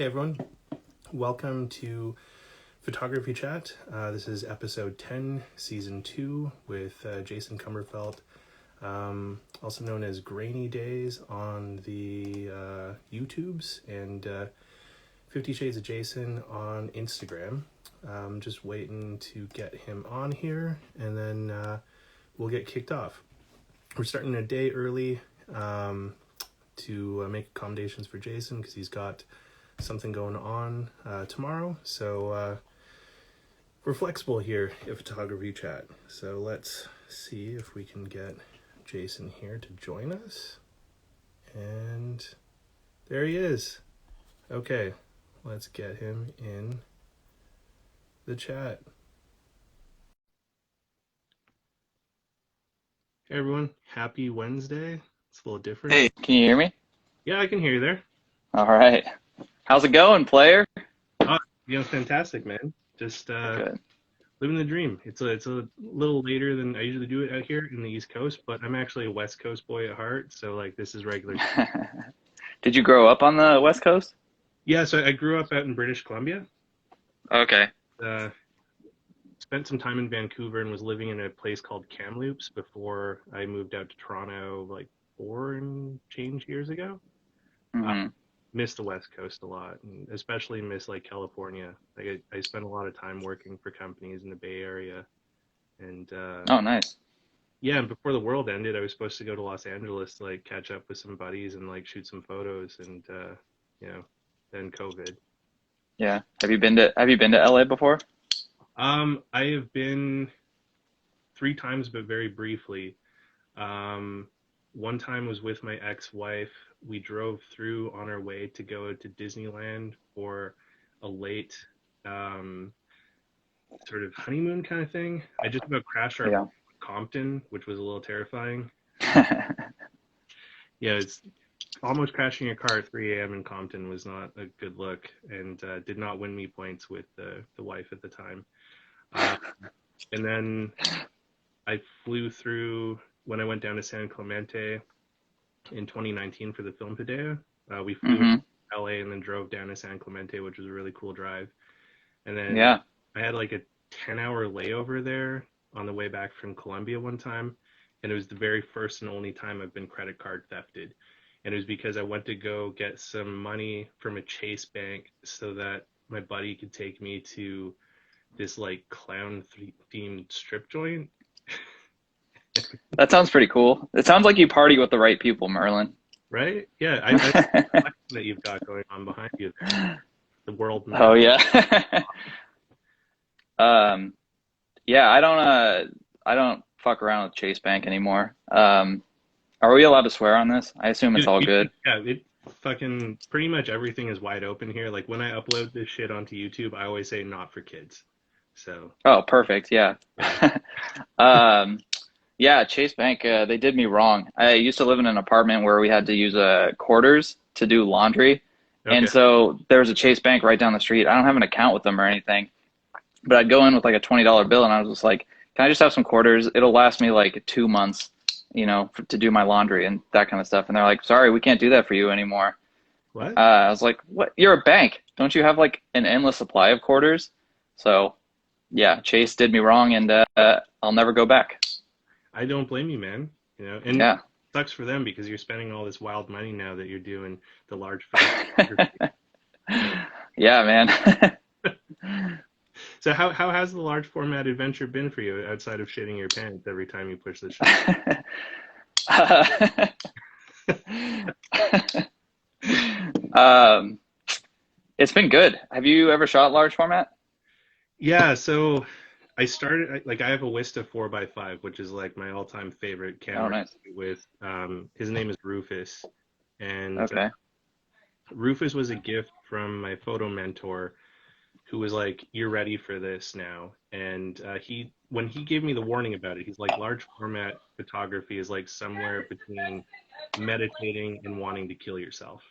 Hey everyone, welcome to Photography Chat. This is episode 10, season 2 with Jason Kummerfeldt, also known as Grainy Days on the YouTubes, and 50 Shades of Jason on Instagram. Just waiting to get him on here, and then we'll get kicked off. We're starting a day early to make accommodations for Jason because he's got something going on tomorrow, so we're flexible here at Photography Chat. So let's see if we can get Jason here to join us, and there he is. Okay, let's get him in the chat. Hey everyone, happy Wednesday. It's a little different. Hey, can you hear me? Yeah, I can hear you there. All right. How's it going, player? Oh, fantastic, man. Just Good. living the dream. It's a little later than I usually do it out here in the East Coast, but I'm actually a West Coast boy at heart, so like this is regular. Did you grow up on the West Coast? Yeah, so I grew up out in British Columbia. Okay. Spent some time in Vancouver and was living in a place called Kamloops before I moved out to Toronto like 4 and change years ago. Mm-hmm. Miss the West Coast a lot, and especially miss like California. Like I spent a lot of time working for companies in the Bay Area, and Oh, nice. yeah, and before the world ended, I was supposed to go to Los Angeles to like catch up with some buddies and like shoot some photos, and then COVID. Yeah. Have you been to LA before? I have been 3 times, but very briefly. One time was with my ex-wife. We drove through on our way to go to Disneyland for a late sort of honeymoon kind of thing. I just about crashed our Yeah. Compton, which was a little terrifying. Yeah, it's almost crashing your car at 3 a.m. in Compton was not a good look, and did not win me points with the wife at the time. And then I flew through when I went down to San Clemente in 2019 for the Film Padea. We flew Mm-hmm. to LA and then drove down to San Clemente, which was a really cool drive. And then Yeah. I had like a 10-hour layover there on the way back from Colombia one time. And it was the very first and only time I've been credit card thefted. And it was because I went to go get some money from a Chase bank so that my buddy could take me to this like clown themed strip joint. That sounds pretty cool. It sounds like you party with the right people, Merlin. Right? Yeah, I like that you've got going on behind you there. The world map. Oh yeah. Yeah, I don't fuck around with Chase Bank anymore. Are we allowed to swear on this? I assume it's all good. Yeah, it fucking pretty much everything is wide open here. Like when I upload this shit onto YouTube, I always say not for kids. So Oh, perfect. Yeah. Yeah, Chase Bank, they did me wrong. I used to live in an apartment where we had to use quarters to do laundry. okay. And so there was a Chase Bank right down the street. I don't have an account with them or anything, but I'd go in with like a $20 bill and I was just like, can I just have some quarters? It'll last me like 2 months, to do my laundry and that kind of stuff. And they're like, sorry, we can't do that for you anymore. What? I was like, what? You're a bank. Don't you have like an endless supply of quarters? So yeah, Chase did me wrong, and I'll never go back. I don't blame you, man. And Yeah. it sucks for them because you're spending all this wild money now that you're doing the large photography. Yeah, man. So how has the large format adventure been for you outside of shitting your pants every time you push the shutter? It's been good. Have you ever shot large format? Yeah, so I started I have a Wista 4x5, which is like my all-time favorite camera. Oh, nice. With his name is Rufus, and Okay. Rufus was a gift from my photo mentor, who was like, "You're ready for this now." And when he gave me the warning about it, he's like, "Large format photography is like somewhere between meditating and wanting to kill yourself."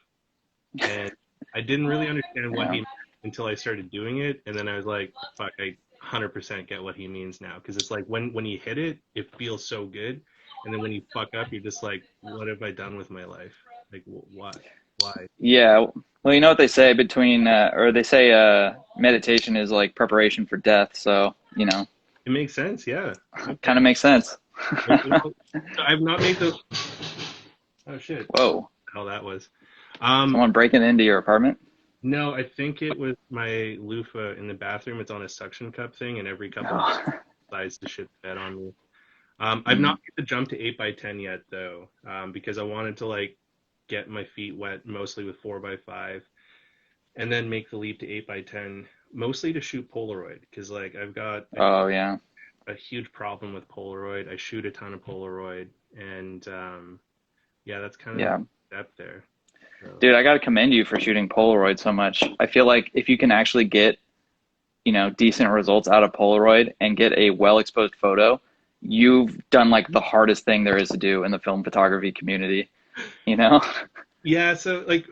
And I didn't really understand what he meant until I started doing it, and then I was like, "Fuck, I 100% get what he means now." Because it's like when you hit it, it feels so good, and then when you fuck up, you're just like, "What have I done with my life? Like, what?" fly. Yeah. Well, you know what they say meditation is like preparation for death. So, It makes sense, yeah. kind Okay. of makes sense. So I've not made those. Oh shit! Whoa. How that was. Um, Someone breaking into your apartment? no, I think it was my loofah in the bathroom. It's on a suction cup thing, and every couple of Oh. decides to shit the bed on me. I've Mm, not made the jump to 8x10 yet though, because I wanted to like get my feet wet mostly with 4x5, and then make the leap to 8x10, mostly to shoot Polaroid, because like I've got oh, yeah. a huge problem with Polaroid. I shoot a ton of Polaroid, and yeah, that's kind of the Yeah. step there. So, Dude, I got to commend you for shooting Polaroid so much. I feel like if you can actually get, decent results out of Polaroid and get a well exposed photo, you've done like the hardest thing there is to do in the film photography community, you know? yeah, so like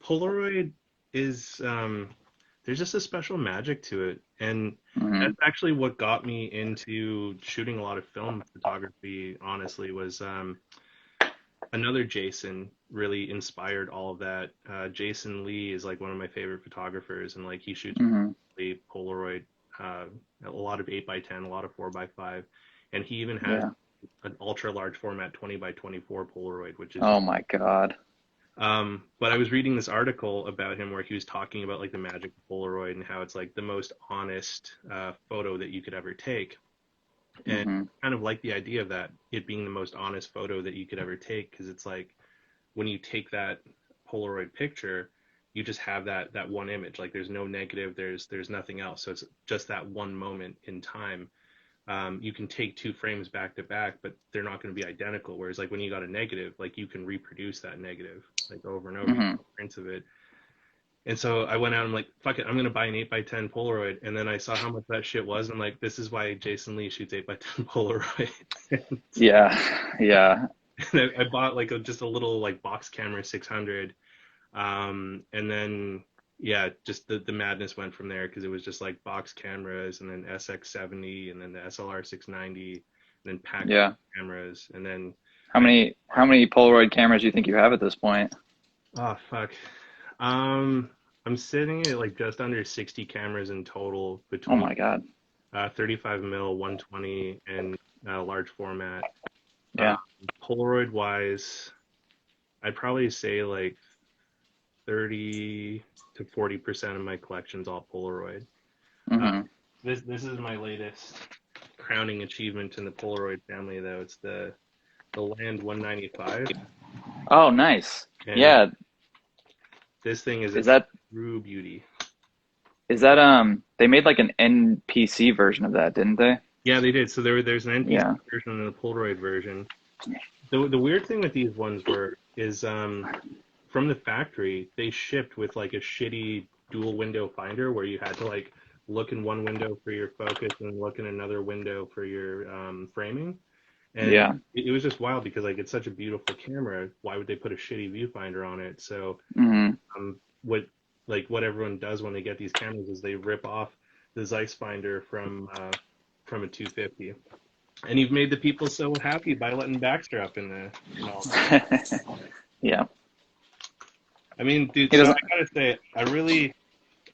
Polaroid is there's just a special magic to it, and Hmm. that's actually what got me into shooting a lot of film photography. Honestly, was another Jason really inspired all of that. Jason Lee is like one of my favorite photographers, and like he shoots Hmm. Polaroid, uh, a lot of 8x10, a lot of 4x5, and he even has Yeah. an ultra large format 20x24 Polaroid, which is Oh my God. but I was reading this article about him where he was talking about like the magic of Polaroid and how it's like the most honest photo that you could ever take. And Hmm. kind of like the idea of that, it being the most honest photo that you could ever take, because it's like when you take that Polaroid picture, you just have that one image. Like there's no negative, there's nothing else. So it's just that one moment in time. You can take two frames back to back, but they're not going to be identical. Whereas like when you got a negative, like you can reproduce that negative like over and over. You Hmm. can prints of it. And so I went out and I'm like, fuck it, I'm gonna buy an 8x10 Polaroid. And then I saw how much that shit was. And I'm like, this is why Jason Lee shoots 8x10 Polaroid. Yeah. Yeah. And I bought like just a little like box camera 600. And then yeah, just the madness went from there, because it was just like box cameras and then SX70 and then the SLR 690 and then pack Yeah. cameras and then How I many how many Polaroid cameras do you think you have at this point? oh fuck. Um, I'm sitting at like just under 60 cameras in total Oh between my God. 35 mil, 120, and large format. Uh, Yeah. Polaroid wise, I'd probably say like 30 to 40% of my collection's all Polaroid. Uh, Hmm. this is my latest crowning achievement in the Polaroid family, though. It's the Land 195, Oh, nice. and Yeah. this thing is a Is that true beauty. is that they made like an NPC version of that, didn't they? Yeah, they did. So there's an NPC Yeah. version and a Polaroid version. The weird thing with these ones were is from the factory they shipped with like a shitty dual window finder where you had to like look in one window for your focus and look in another window for your framing. And Yeah. it was just wild because like it's such a beautiful camera. Why would they put a shitty viewfinder on it? So Hmm. what what everyone does when they get these cameras is they rip off the Zeiss finder from a 250. And you've made the people so happy by letting Baxter up in the in all that. Yeah. I mean, dude, He so I doesn't. gotta say,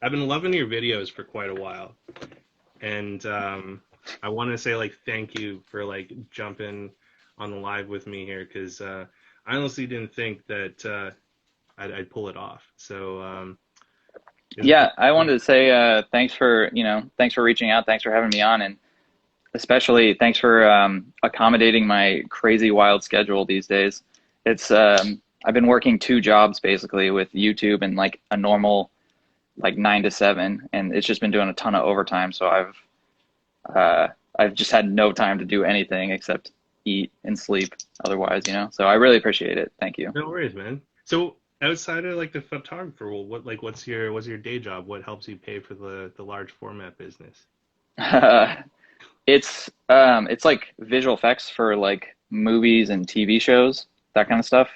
I've been loving your videos for quite a while, and I want to say like thank you for like jumping on the live with me here, because I honestly didn't think that I'd pull it off. So Yeah, I wanted to say thanks for reaching out, thanks for having me on, and especially thanks for accommodating my crazy wild schedule these days. It's I've been working two jobs basically with YouTube and like a normal like 9 to 7, and it's just been doing a ton of overtime. So uh, I've just had no time to do anything except eat and sleep. Otherwise, So I really appreciate it. Thank you. no worries, man. So outside of like the photographer role, what's your day job? What helps you pay for the large format business? It's like visual effects for like movies and TV shows, that kind of stuff.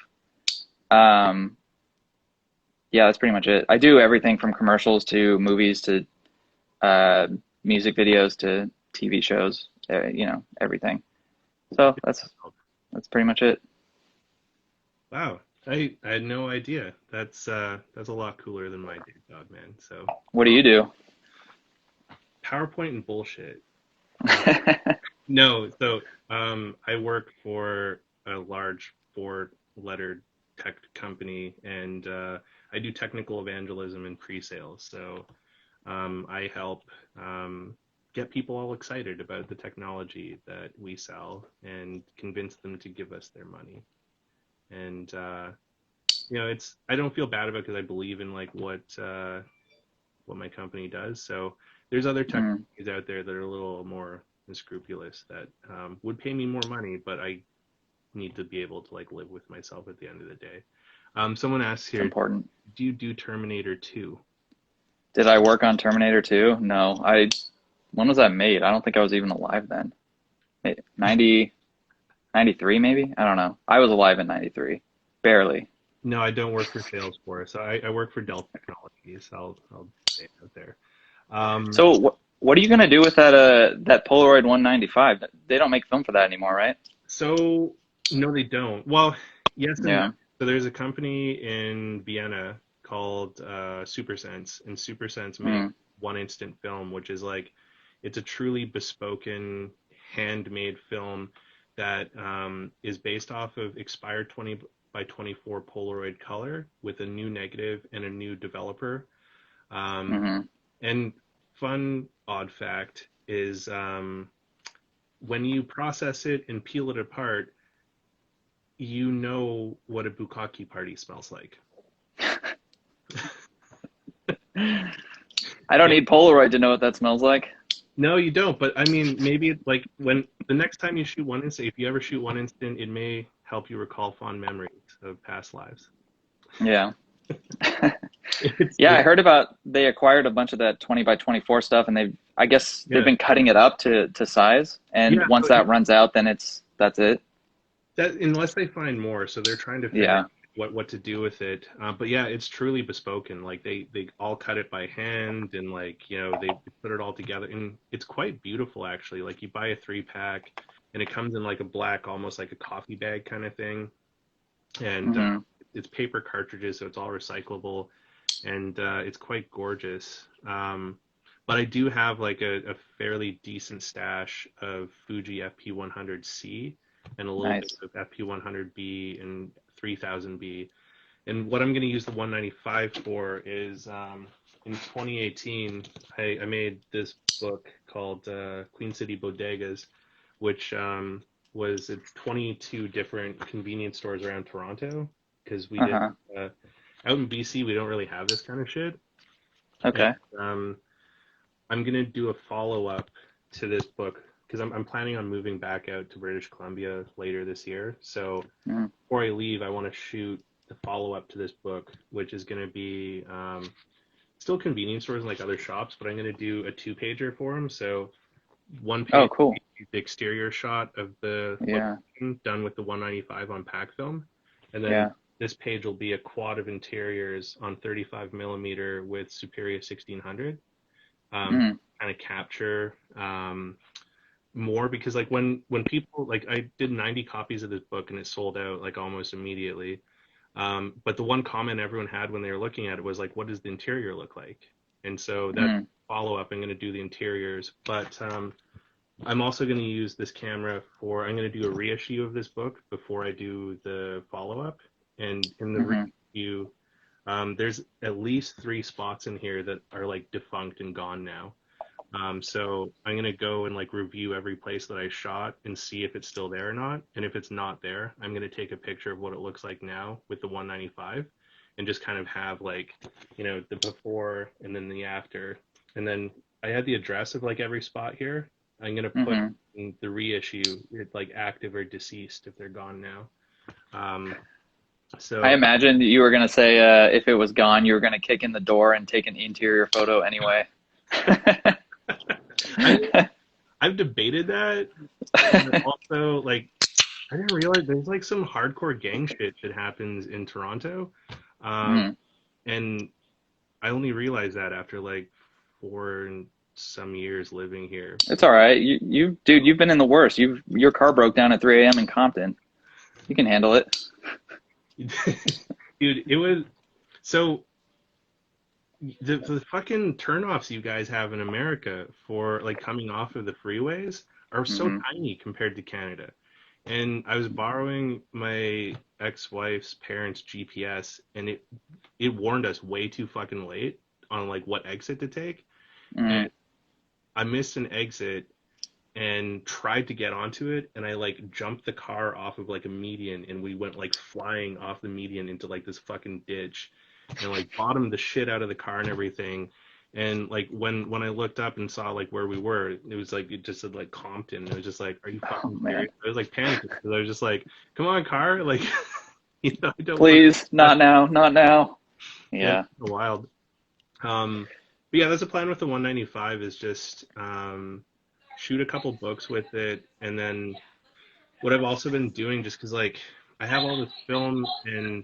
Um, yeah, that's pretty much it. I do everything from commercials to movies to uh, music videos to TV shows, everything. So that's pretty much it. Wow. I had no idea. That's a lot cooler than my day job, man. So What do you do? PowerPoint and bullshit. Uh, no, so I work for a large four-lettered tech company, and I do technical evangelism and pre-sales. So I help get people all excited about the technology that we sell and convince them to give us their money. And it's I don't feel bad about it because I believe in like what my company does. So there's other tech Mm, companies out there that are a little more unscrupulous that would pay me more money, but I need to be able to like live with myself at the end of the day. Someone asks it's here, important. do you do Terminator 2? Did I work on Terminator 2? No. When was that made? I don't think I was even alive then. 90, 93 maybe? I don't know. I was alive in 93. Barely. No, I don't work for Salesforce. I work for Dell Technologies. I'll say it out there. Um, So what are you gonna do with that Polaroid 195? They don't make film for that anymore, right? so no, they don't. Well, yes and no. Yeah. So there's a company in Vienna called SuperSense, and SuperSense makes Mm, one instant film, which is like it's a truly bespoken, handmade film that is based off of expired 20 by 24 Polaroid color with a new negative and a new developer. Um, hmm and fun odd fact is when you process it and peel it apart, you know what a bukkake party smells like. I don't Yeah. need Polaroid to know what that smells like. No, you don't. But I mean, maybe like when the next time you shoot one instant, if you ever shoot one instant, it may help you recall fond memories of past lives. Yeah. It's Yeah, I it, heard about they acquired a bunch of that 20 by 24 stuff and I guess they've yeah, been cutting it up to size. And yeah. once So that runs out, then that's it. that unless they find more, so they're trying to figure out Yeah. what to do with it. But yeah, it's truly bespoken. Like they all cut it by hand, and like they put it all together, and it's quite beautiful actually. Like you buy a 3 pack, and it comes in like a black, almost like a coffee bag kind of thing, and hmm it's paper cartridges, so it's all recyclable, and it's quite gorgeous. But I do have like a fairly decent stash of Fuji FP100C and a little bit Nice. of FP100B and 3000B. And what I'm going to use the 195 for is in 2018, I made this book called Queen City Bodegas, which was it's 22 different convenience stores around Toronto because we did Uh-huh. uh, out in BC we don't really have this kind of shit. And Okay. I'm gonna do a follow up to this book because I'm planning on moving back out to British Columbia later this year. So Mm. before I leave, I want to shoot the follow up to this book, which is gonna be still convenience stores and like other shops, but I'm gonna do a 2 pager for them. So one Oh, page cool. the exterior shot of the Yeah. location done with the 195 on pack film, and then Yeah. this page will be a quad of interiors on 35 millimeter with Superior 1600. Mm. Kind of capture more because like when people like I did 90 copies of this book and it sold out like almost immediately. But the one comment everyone had when they were looking at it was like, what does the interior look like? And so that Mm. follow up, I'm going to do the interiors, but I'm also going to use this camera for, I'm going to do a reissue of this book before I do the follow up. And in the hmm reissue, there's at least 3 spots in here that are like defunct and gone now. So I'm gonna go and like review every place that I shot and see if it's still there or not. And if it's not there, I'm gonna take a picture of what it looks like now with the 195 and just kind of have like, the before and then the after. And then I had the address of like every spot here. I'm gonna put hmm in the reissue it like active or deceased if they're gone now. Um, I so imagined you were gonna say if it was gone, you were gonna kick in the door and take an interior photo anyway. I I've debated that, and also like I didn't realize there's like some hardcore gang shit that happens in Toronto. Um, Mm. and I only realized that after like 4 and some years living here. It's all right. Dude, you've been in the worst. Your car broke down at 3 a.m. in Compton. You can handle it. Dude, it was so the fucking turnoffs you guys have in America for like coming off of the freeways are so Hmm. tiny compared to Canada. And I was borrowing my ex-wife's parents' GPS, and it warned us way too fucking late on like what exit to take. And Mm. I missed an exit and tried to get onto it, and I like jumped the car off of like a median, and we went like flying off the median into like this fucking ditch, and like bottomed the shit out of the car and everything. And like when I looked up and saw like where we were, it was like it just said like Compton. It was just like, are you Oh fucking man, serious? I was like panicking because I was just like, come on, car, like I don't want please, to. not now, not now. Yeah, it's Yeah. wild. But yeah, that's a plan with the 195 is just shoot a couple books with it, and then what I've also been doing, just because like I have all this film and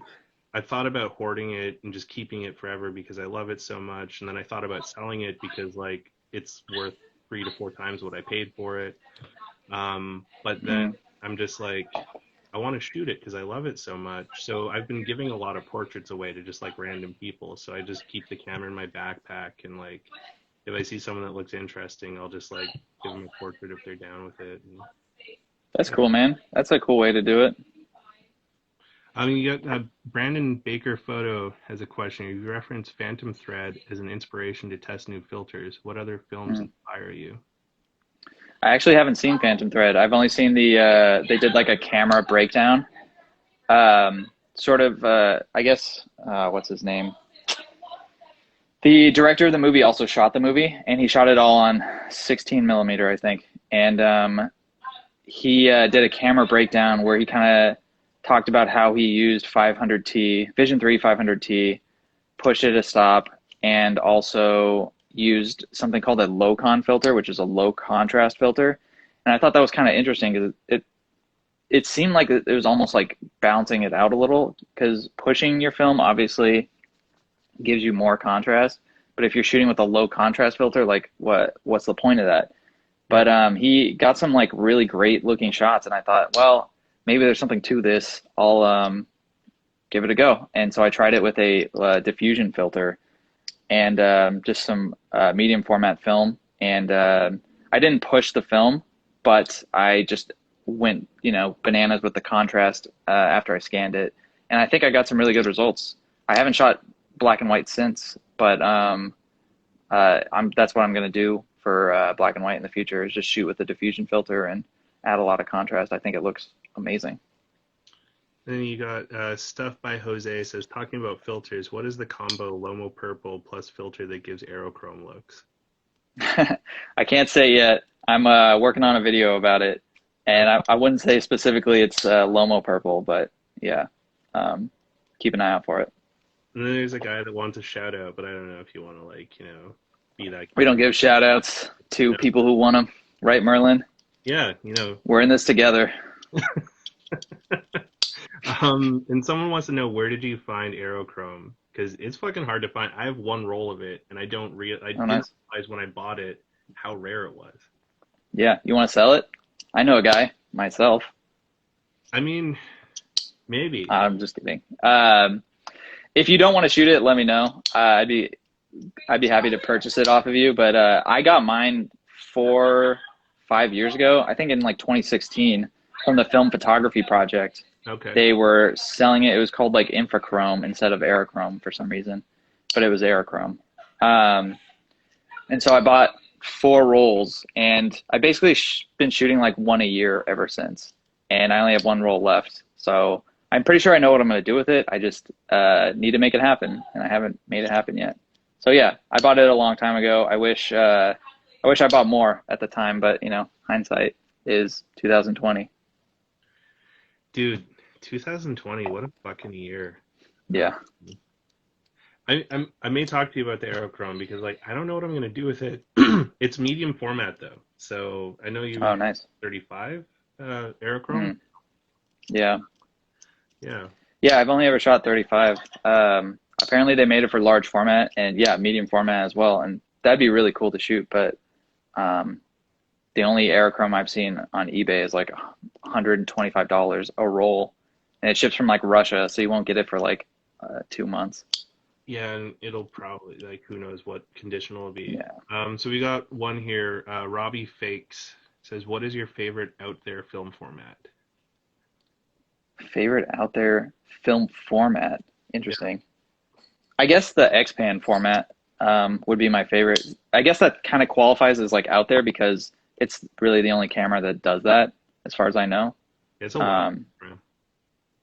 I thought about hoarding it and just keeping it forever because I love it so much, and then I thought about selling it because like it's worth 3 to 4 times what I paid for it. But then Mm. I'm just like, I want to shoot it because I love it so much. So I've been giving a lot of portraits away to just like random people. So I just keep the camera in my backpack, and like if I see someone that looks interesting, I'll just like give them a portrait if they're down with it. And That's yeah. cool, man. That's a cool way to do it. I mean, you got Brandon Baker Photo has a question. You reference Phantom Thread as an inspiration to test new filters. What other films Mm. inspire you? I actually haven't seen Phantom Thread. I've only seen the they did like a camera breakdown. Sort of I guess what's his name? The director of the movie also shot the movie, and he shot it all on 16 millimeter, I think. And he did a camera breakdown where he kind of talked about how he used 500T, Vision 3 500T, pushed it to stop, and also used something called a low con filter, which is a low contrast filter. And I thought that was kind of interesting because it seemed like it was almost like balancing it out a little because pushing your film obviously gives you more contrast. But if you're shooting with a low contrast filter, like what's the point of that? Yeah. But he got some like really great looking shots, and I thought, well, maybe there's something to this. I'll give it a go. And so I tried it with a diffusion filter and just some medium format film. And I didn't push the film, but I just went, bananas with the contrast after I scanned it. And I think I got some really good results. I haven't shot black and white since, but that's what I'm going to do for black and white in the future is just shoot with the diffusion filter and add a lot of contrast. I think it looks amazing. Then you got stuff by Jose says talking about filters. What is the combo Lomo Purple plus filter that gives Aerochrome looks? I can't say yet. I'm working on a video about it, and Okay. I wouldn't say specifically it's Lomo purple, but yeah, um, keep an eye out for it. And then there's a guy that wants a shout out, but I don't know if you want to like be that We guy. don't give shout outs to No. people who want them, right, Merlin? Yeah, We're in this together. and someone wants to know where did you find Aerochrome? Because it's fucking hard to find. I have one roll of it, and I Oh, didn't nice. realize when I bought it how rare it was. Yeah, you want to sell it? I know a guy myself. I mean, maybe. I'm just kidding. If you don't want to shoot it, let me know. I'd be happy to purchase it off of you. But I got mine 5 years ago. I think in like 2016 from the film photography project. Okay. They were selling it. It was called like Infrachrome instead of Aerochrome for some reason, but it was Aerochrome. Um, and so I bought 4 rolls, and I basically been shooting like one a year ever since. And I only have 1 roll left. So I'm pretty sure I know what I'm going to do with it. I just need to make it happen, and I haven't made it happen yet. So yeah, I bought it a long time ago. I wish I bought more at the time, but hindsight is 2020. Dude, 2020, what a fucking year. Uh, Yeah. I may talk to you about the Aerochrome because like I don't know what I'm gonna do with it. It's medium format though, so I know you Oh, have nice. 35 Aerochrome. Mm, yeah. Yeah. Yeah, I've only ever shot 35. Apparently they made it for large format and yeah, medium format as well. And that'd be really cool to shoot. But um, the only Aerochrome I've seen on eBay is like $125 a roll. and it ships from like Russia, so you won't get it for like 2 months. Yeah, and it'll probably like who knows what condition it'll be. Yeah. So we got one here. Robbie Fakes says, "What is your favorite out there film format?" Favorite out there film format? Yeah. Interesting. I guess the X-Pan format would be my favorite. I guess that kind of qualifies as like out there because it's really the only camera that does that, as far as I know. It's a lot. Um,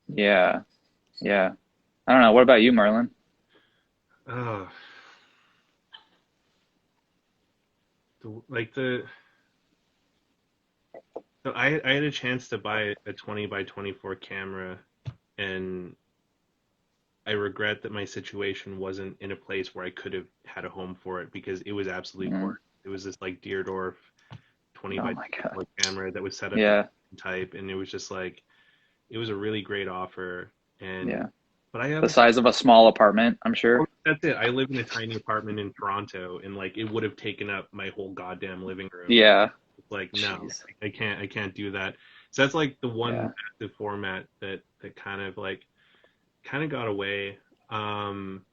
yeah, yeah. I don't know. What about you, Merlin? Uh, like the so I had a chance to buy a 20 by 24 camera, and I regret that my situation wasn't in a place where I could have had a home for it because it was absolutely Mm. gorgeous. It was this like Deerdorf 20 Oh by my God. 24 camera that was set up Yeah, in type, and it was just like it was a really great offer. And yeah. but I The have size of a small apartment, I'm sure. that's it. I live in a tiny apartment in Toronto, and like it would have taken up my whole goddamn living room. Yeah. Like no, Jeez. I can't do that. So that's like the one Yeah. massive format that kind of got away. Um,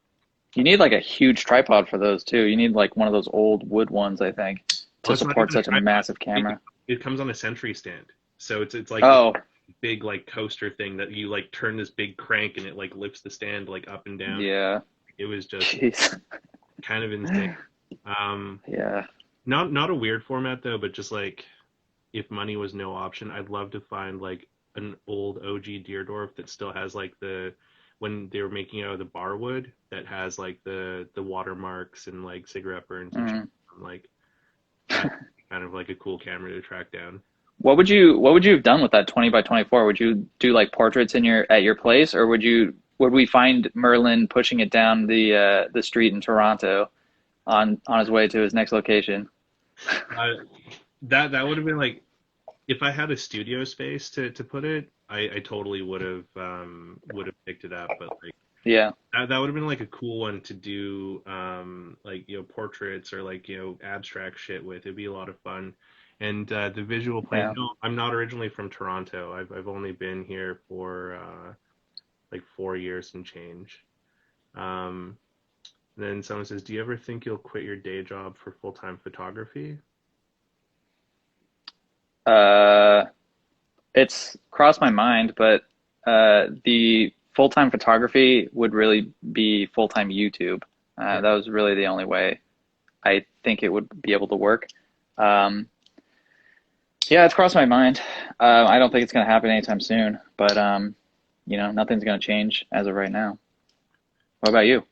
You need like a huge tripod for those too. You need like one of those old wood ones, I think, well, to it's not support even a such a tripod. massive camera. It comes on a Sentry stand, so it's like this Oh, big like coaster thing that you like turn this big crank and it like lifts the stand like up and down. yeah. It was just Jeez. kind of insane. Um, Yeah. not a weird format though, but just like if money was no option, I'd love to find like an old OG Deerdorf that still has like the when they were making out of the bar wood that has like the watermarks and like cigarette burns and shit. Mm. Like that kind of like a cool camera to track down. What would you have done with that 20 by 24? Would you do like portraits in your at your place, or would we find Merlin pushing it down the street in Toronto on his way to his next location? Uh, that would have been like if I had a studio space to put it, I totally would have picked it up. But like Yeah. that would have been like a cool one to do like portraits or like abstract shit with. It'd be a lot of fun. And the visual plan. Yeah. No, I'm not originally from Toronto. I've only been here for like 4 years and change. Um, then someone says, "Do you ever think you'll quit your day job for full-time photography?" Uh, it's crossed my mind, but the full-time photography would really be full-time YouTube. Yeah. That was really the only way I think it would be able to work. Um, yeah, it's crossed my mind. I don't think it's going to happen anytime soon, but nothing's going to change as of right now. What about you?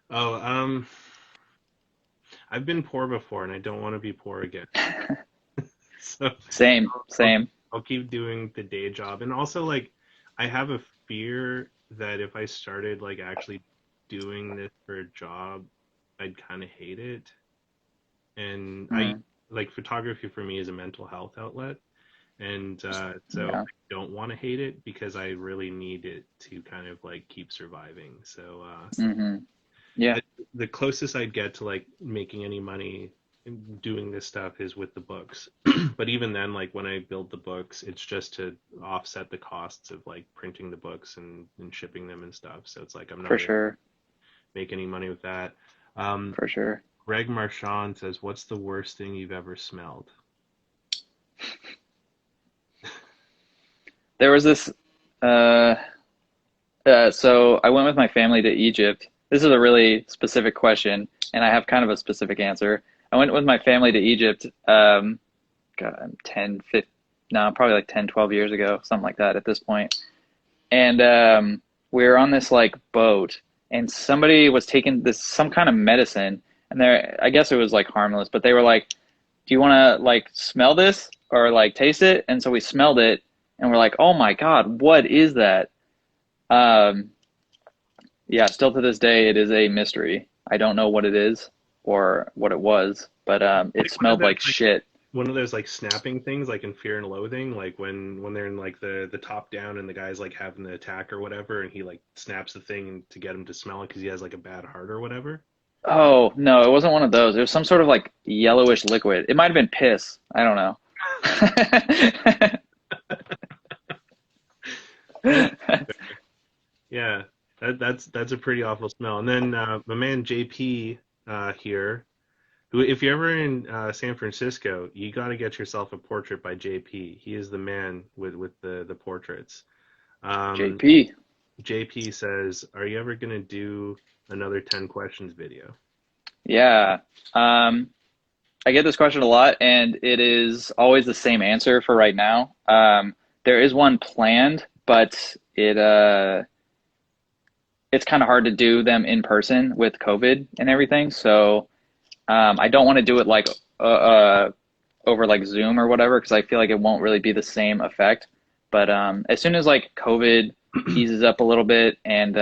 Oh, I've been poor before, and I don't want to be poor again. So Same, I'll, same. I'll keep doing the day job. And also, like, I have a fear that if I started, like, actually doing this for a job, I'd kind of hate it. And Mm, like, photography for me is a mental health outlet. And so I yeah, don't want to hate it because I really need it to kind of, like, keep surviving. So, hmm yeah, the closest I'd get to like making any money doing this stuff is with the books. But even then, like when I build the books, it's just to offset the costs of like printing the books and shipping them and stuff. So it's like I'm not for gonna sure, make any money with that. Um, for sure. Greg Marchand says, "What's the worst thing you've ever smelled?" There was this. Uh, so I went with my family to Egypt. This is a really specific question, and I have kind of a specific answer. I went with my family to Egypt, God, 10, 15, no, probably like 10, 12 years ago, something like that at this point. And we were on this like boat, and somebody was taking this some kind of medicine, and I guess it was like harmless, but they were like, "Do you want to like smell this or like taste it?" And so we smelled it, and we're like, "Oh my God, what is that?" Um, yeah, still to this day, it is a mystery. I don't know what it is or what it was, but it Like one of smelled those like like shit. one of those like snapping things like in Fear and Loathing, like when they're in like the top down and the guy's like having the attack or whatever, and he like snaps the thing to get him to smell it because he has like a bad heart or whatever. Oh, no, it wasn't one of those. It was some sort of like yellowish liquid. It might have been piss. I don't know. Yeah, yeah. That's a pretty awful smell. And then my man JP here, who if you're ever in San Francisco, you got to get yourself a portrait by JP. He is the man with the portraits. Um, JP. JP says, "Are you ever gonna do another 10 questions video?" Yeah. Um, I get this question a lot, and it is always the same answer for right now. There is one planned, but it's kind of hard to do them in person with COVID and everything. So I don't want to do it like over like Zoom or whatever because I feel like it won't really be the same effect. But as soon as like COVID eases up a little bit and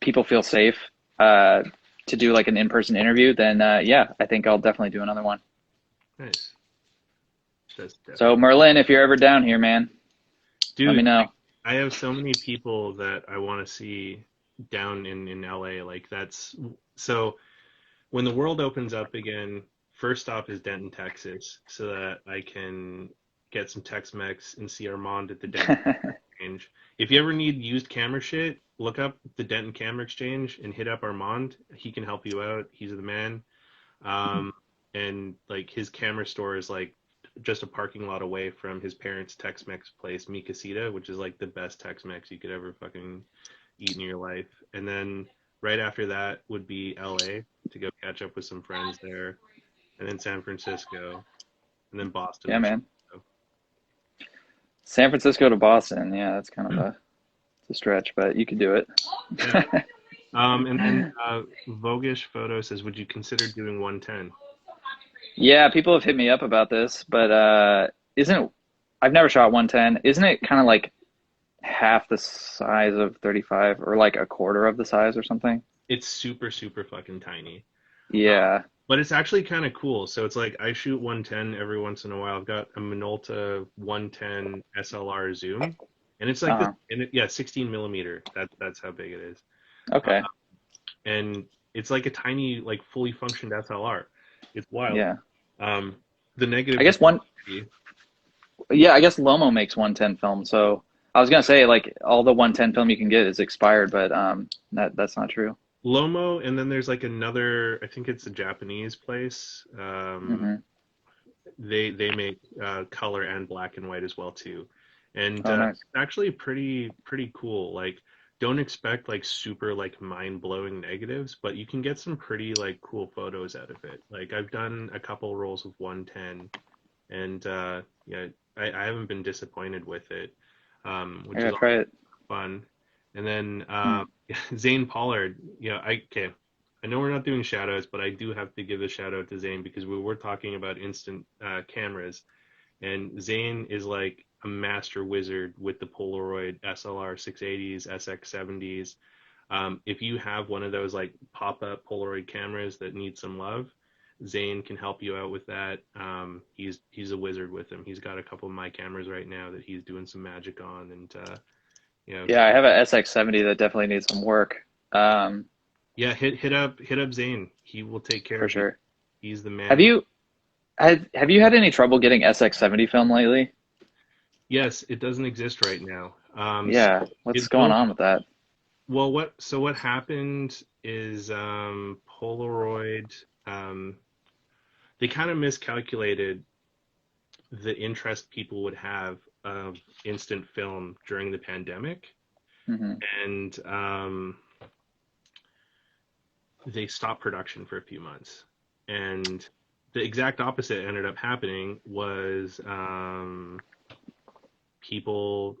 people feel safe to do like an in-person interview, then yeah, I think I'll definitely do another one. Nice. That's So definitely. Merlin, if you're ever down here, man, let me Dude, know. I have so many people that I want to see down in LA. Like that's so when the world opens up again, first stop is Denton, Texas, so that I can get some Tex-Mex and see Armand at the Denton Exchange. If you ever need used camera shit, look up the Denton Camera Exchange and hit up Armand. He can help you out. He's the man. Um, and like his camera store is like just a parking lot away from his parents' Tex-Mex place, Mi Casita, which is like the best Tex-Mex you could ever fucking eat in your life. And then right after that would be LA to go catch up with some friends there, and then San Francisco, and then Boston Yeah, or man. Chicago. San Francisco to Boston. Yeah, that's kind of a stretch, but you could do it. Yeah. And then Vogish Photo says, would you consider doing 110? Yeah, people have hit me up about this, but isn't I've never shot 110. Isn't it kind of like half the size of 35 or like a quarter of the size or something? It's super, super fucking tiny. Yeah. But it's actually kind of cool. So it's like I shoot 110 every once in a while. I've got a Minolta 110 SLR zoom, and it's like this, Uh-huh. and yeah, 16 millimeter. That's how big it is. Uh, Okay. and it's like a tiny, like fully functioned SLR. It's wild. Yeah. Um, the I negatives are guess one pretty. yeah, I guess Lomo makes 110 film. So I was gonna say like all the 110 film you can get is expired, but that's not true. Lomo, and then there's like another. I think it's a Japanese place. Hmm. They make color and black and white as well too, and Oh, nice. it's actually pretty cool. Like, don't expect like super like mind blowing negatives, but you can get some pretty like cool photos out of it. Like I've done a couple rolls of 110, and yeah, I haven't been disappointed with it, I which is gotta try it. fun. And then Hmm. Zane Pollard, okay. I know we're not doing shout outs, but I do have to give a shout out to Zane because we were talking about instant cameras, and Zane is like a master wizard with the Polaroid SLR 680s, SX70s. If you have one of those like pop up Polaroid cameras that need some love, Zane can help you out with that. He's a wizard with them. He's got a couple of my cameras right now that he's doing some magic on, and if Yeah, I have a SX70 that definitely needs some work. Um, yeah, hit up Zane. He will take care for of you. sure. He's the Have man. you have you had any trouble getting SX70 film lately? Yes, it doesn't exist right now. So Yeah, what's it's going going on with that? well. What happened is Polaroid they kind of miscalculated the interest people would have of instant film during the pandemic, Hmm. and they stopped production for a few months. And the exact opposite ended up happening was people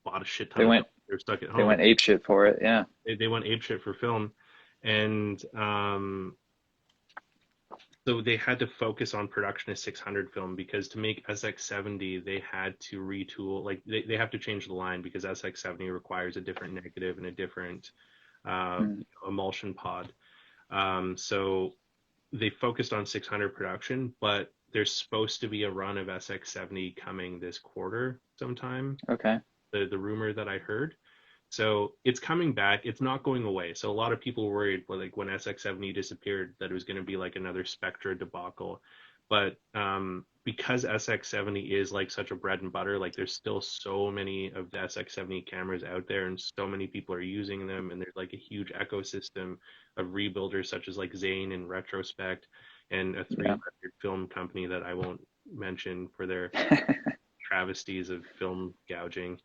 bought a shit They ton of film. went They were stuck at they home. went ape shit for it. Yeah. They went apeshit for film, and so they had to focus on production of 600 film because to make SX70 they had to retool. Like they have to change the line because SX70 requires a different negative and a different Mm. emulsion pod. So they focused on 600 production, but there's supposed to be a run of SX70 coming this quarter sometime. Okay. The rumor that I heard. So it's coming back. It's not going away. So a lot of people were worried, like when SX70 disappeared, that it was going to be like another Spectra debacle. But because SX70 is like such a bread and butter, like there's still so many of the SX70 cameras out there and so many people are using them, and there's like a huge ecosystem of rebuilders such as like Zane and Retrospect and a Yeah. record film company that I won't mention for their travesties of film gouging,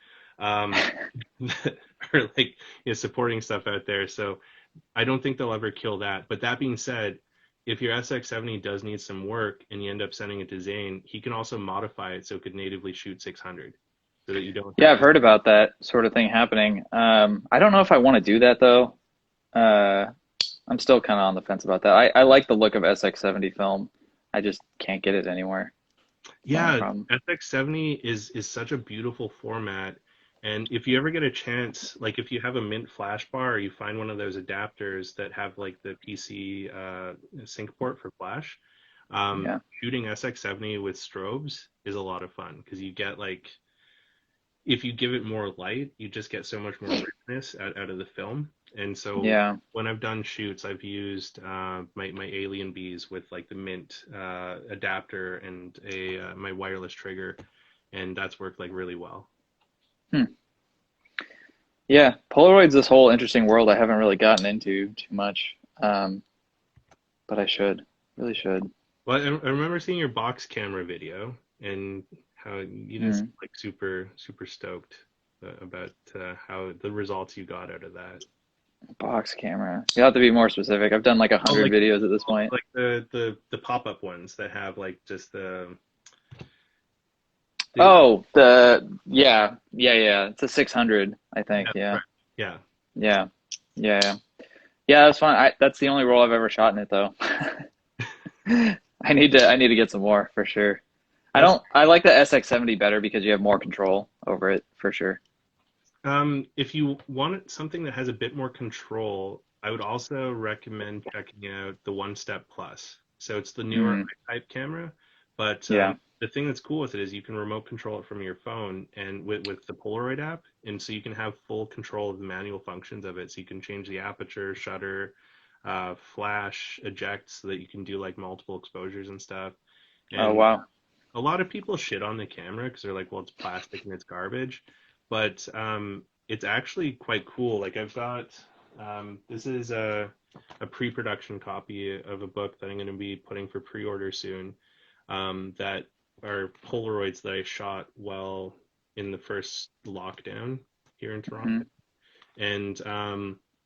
that are like, supporting stuff out there. So I don't think they'll ever kill that. But that being said, if your SX70 does need some work and you end up sending it to Zane, he can also modify it so it could natively shoot 600, so that you don't Yeah, have I've heard about that sort of thing happening. I don't know if I want to do that though. Uh, I'm still kind of on the fence about that. I like the look of SX70 film. I just can't get it anywhere. It's the only Yeah, problem. SX70 is such a beautiful format. And if you ever get a chance, like if you have a Mint flash bar or you find one of those adapters that have like the PC sync port for flash, Yeah. shooting SX70 with strobes is a lot of fun because you get like, if you give it more light, you just get so much more richness out of the film. And so Yeah. when I've done shoots, I've used my Alien Bees with like the Mint adapter and a my wireless trigger, and that's worked like really well. Hmm. Yeah. Polaroid's this whole interesting world I haven't really gotten into too much. But I should. Really should. Well, I remember seeing your box camera video and how you just Hmm. like super stoked about how the results you got out of that. Box camera. You have to be more specific. I've done like a Oh, hundred videos at this point. like the pop-up ones that have like just the Oh, yeah. It's a 600, I think. yeah, Yeah. right. Yeah. Yeah. Yeah. Yeah, that's fine. That's the only role I've ever shot in it though. I need to get some more for sure. That's I like the SX70 better because you have more control over it for sure. if you want something that has a bit more control, I would also recommend checking out the One Step Plus. So it's the newer Mm, type camera, but yeah. the thing that's cool with it is you can remote control it from your phone and with the Polaroid app, and so you can have full control of the manual functions of it. So you can change the aperture, shutter, flash, eject, so that you can do like multiple exposures and stuff. Oh And wow. a lot of people shit on the camera because they're like, well, it's plastic and it's garbage, but it's actually quite cool. Like I've got this is a pre-production copy of a book that I'm going to be putting for pre-order soon. That are Polaroids that I shot while in the first lockdown here in Toronto, Hmm. and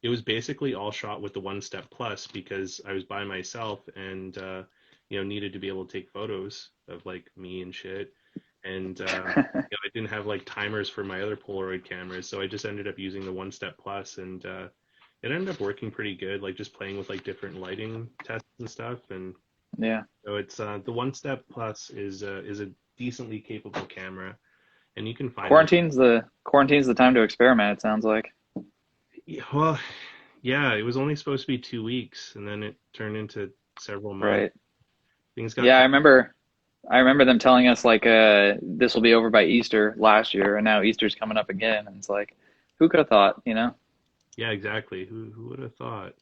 it was basically all shot with the One Step Plus because I was by myself and needed to be able to take photos of like me and shit. And I didn't have like timers for my other Polaroid cameras, so I just ended up using the One Step Plus, and it ended up working pretty good. Like just playing with like different lighting tests and stuff, and Yeah. so it's the One Step Plus is a decently capable camera, and you can find them. Quarantine's the time to experiment, it sounds like. Yeah, well, yeah, it was only supposed to be 2 weeks, and then it turned into several months. Right. Things got Yeah, I remember them telling us like this will be over by Easter last year and now Easter's coming up again and it's like who could have thought, you know? Yeah, exactly. Who would have thought?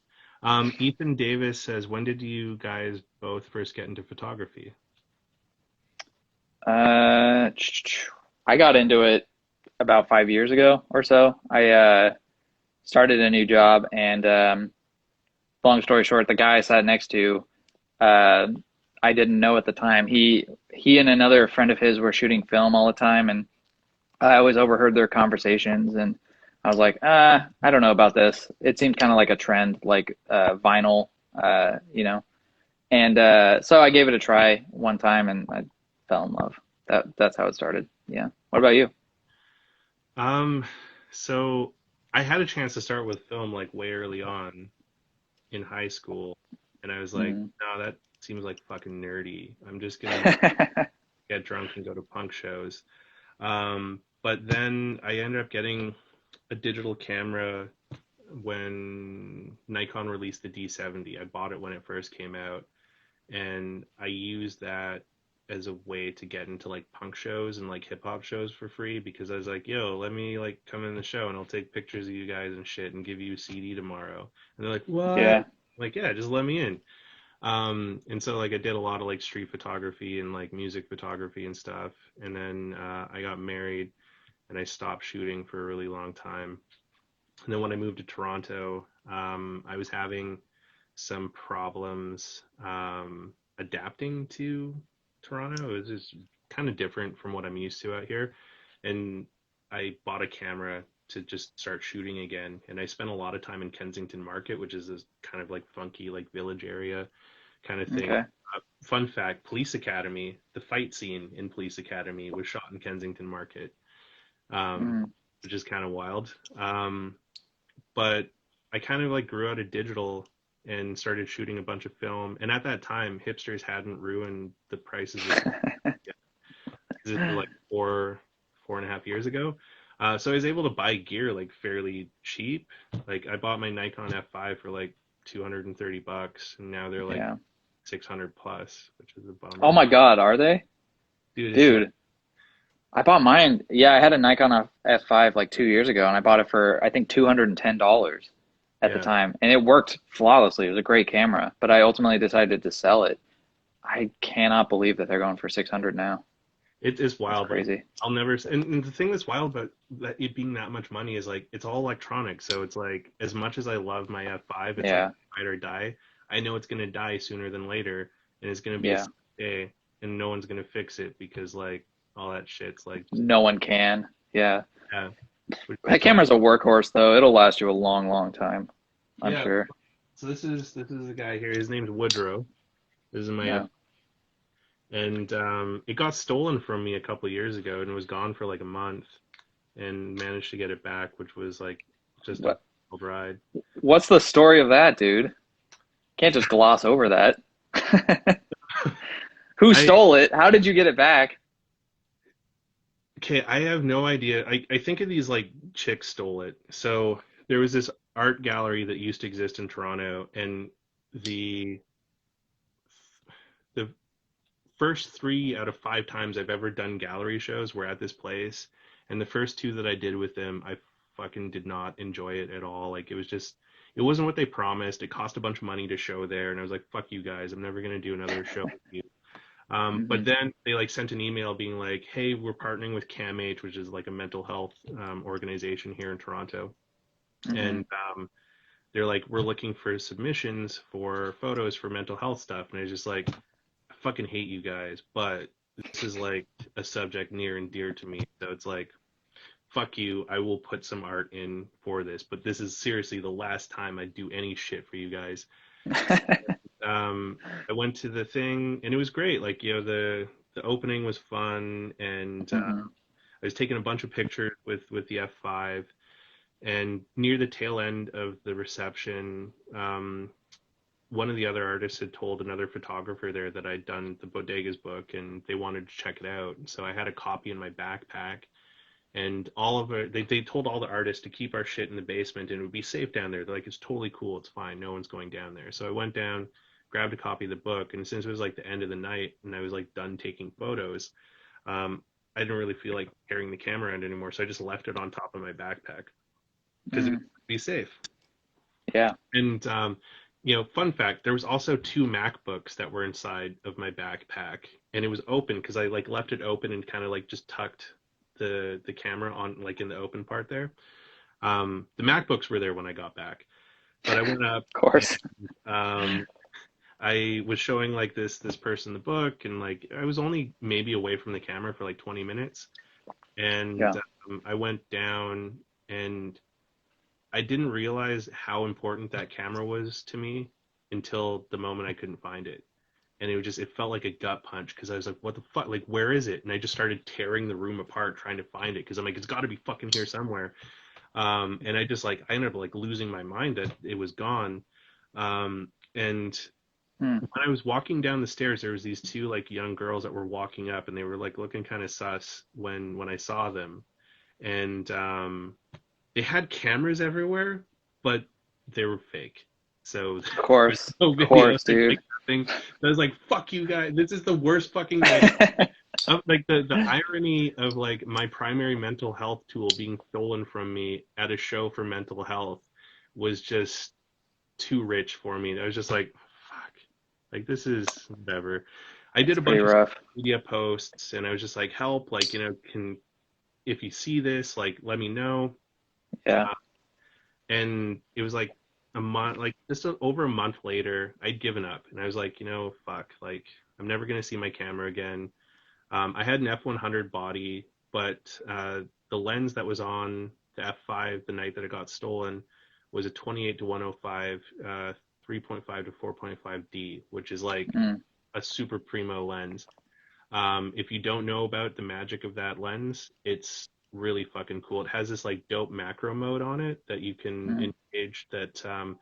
Ethan Davis says, when did you guys both first get into photography? Uh I got into it about 5 years ago or so. I started a new job and long story short, the guy I sat next to uh I didn't know at the time. He and another friend of his were shooting film all the time and I always overheard their conversations and I was like, I don't know about this. It seemed kind of like a trend, like vinyl, you know. And so I gave it a try one time and I fell in love. That's how it started. Yeah. What about you? Um, so I had a chance to start with film like way early on in high school, and I was like, Mm. no, that seems like fucking nerdy. I'm just gonna get drunk and go to punk shows. But then I ended up getting a digital camera when Nikon released the D70. I bought it when it first came out, and I used that as a way to get into like punk shows and like hip hop shows for free because I was like, yo, let me like come in the show and I'll take pictures of you guys and shit and give you a CD tomorrow. And they're like, what? Yeah. Like, yeah, just let me in. And so like I did a lot of like street photography and like music photography and stuff. And then I got married and I stopped shooting for a really long time. And then when I moved to Toronto, I was having some problems adapting to Toronto. It was just kind of different from what I'm used to out here. And I bought a camera to just start shooting again. And I spent a lot of time in Kensington Market, which is this kind of like funky like village area kind of thing. Okay. Fun fact, Police Academy, the fight scene in Police Academy was shot in Kensington Market, um, Mm. which is kind of wild. But I kind of like grew out of digital and started shooting a bunch of film. And at that time, hipsters hadn't ruined the prices of yet. This is like 4.5 years ago. So I was able to buy gear like fairly cheap. Like I bought my Nikon F5 for like $230, and now they're like Yeah. 600 plus, which is a Oh bummer. my God, are they? Dude, it's Dude, I bought mine. Yeah, I had a Nikon F5 like 2 years ago, and I bought it for I think $210 at the yeah, time, and it worked flawlessly. It was a great camera, but I ultimately decided to sell it. I cannot believe that they're going for 600 now. it is That's wild. Like crazy. I'll never. And the thing that's wild about that it being that much money is like it's all electronic. So it's like as much as I love my F5, it's like Yeah, ride or die. I know it's gonna die sooner than later, and it's gonna be a yeah. sad day, and no one's gonna fix it because like all that shit's like No one can. Yeah. yeah, which is That camera's a workhorse though. It'll last you a long, long time, I'm yeah. sure. So this is the guy here. His name's Woodrow. This is my F, Yeah. and it got stolen from me a couple years ago, and it was gone for like a month, and managed to get it back, which was like just a What wild ride. what's the story of that, dude? Can't just gloss over that. Who I stole it? How did you get it back? Okay, I have no idea. I think of these like chicks stole it. So there was this art gallery that used to exist in Toronto, and the the first 3 out of 5 times I've ever done gallery shows were at this place, and the first two that I did with them, I fucking did not enjoy it at all. Like it wasn't what they promised. It cost a bunch of money to show there, and I was like, fuck you guys, I'm never gonna do another show with you. But Hmm. then they like sent an email being like, "Hey, we're partnering with CAMH, which is like a mental health organization here in Toronto, Hmm. and they're like, we're looking for submissions for photos for mental health stuff." And I was just like, "I fucking hate you guys, but this is like a subject near and dear to me, so it's like, fuck you. I will put some art in for this, but this is seriously the last time I do any shit for you guys." I went to the thing and it was great. Like, the opening was fun, and Hmm. I was taking a bunch of pictures with the F5, and near the tail end of the reception, one of the other artists had told another photographer there that I'd done the Bodegas book and they wanted to check it out. So I had a copy in my backpack, and all of it, they told all the artists to keep our shit in the basement and it would be safe down there. They're like, it's totally cool, it's fine, no one's going down there. So I went down, grabbed a copy of the book, and since it was like the end of the night and I was like done taking photos, I didn't really feel like carrying the camera around anymore, so I just left it on top of my backpack because it would Hmm. be safe. Yeah. And fun fact, there was also 2 MacBooks that were inside of my backpack, and it was open because I like left it open and kind of like just tucked the camera on like in the open part there. The MacBooks were there when I got back, but I went up Of and course. I was showing like this person the book, and like I was only maybe away from the camera for like 20 minutes, and Yeah. I went down, and I didn't realize how important that camera was to me until the moment I couldn't find it. And it felt like a gut punch because I was like, what the fuck? Like, where is it? And I just started tearing the room apart trying to find it because I'm like, it's got to be fucking here somewhere. And I ended up like losing my mind that it was gone. And Hmm. when I was walking down the stairs, there was these two like young girls that were walking up, and they were like looking kind of sus when I saw them. And they had cameras everywhere, but they were fake. So Of there's course. no Of video, course, there's dude. like nothing. So I was like, fuck you guys. This is the worst fucking like like the irony of like my primary mental health tool being stolen from me at a show for mental health was just too rich for me. I was just like, fuck. Like, this is whatever. I did It's a pretty bunch of rough. media posts, and I was just like, help, like, if you see this, like, let me know. Yeah. And it was like a month, like over a month later, I'd given up, and I was like, fuck, like, I'm never gonna see my camera again. I had an f100 body, but the lens that was on the f5 the night that it got stolen was a 28 to 105, 3.5 to 4.5D, which is like Mm. a super primo lens. If you don't know about the magic of that lens, it's really fucking cool. It has this like dope macro mode on it that you can Mm. engage that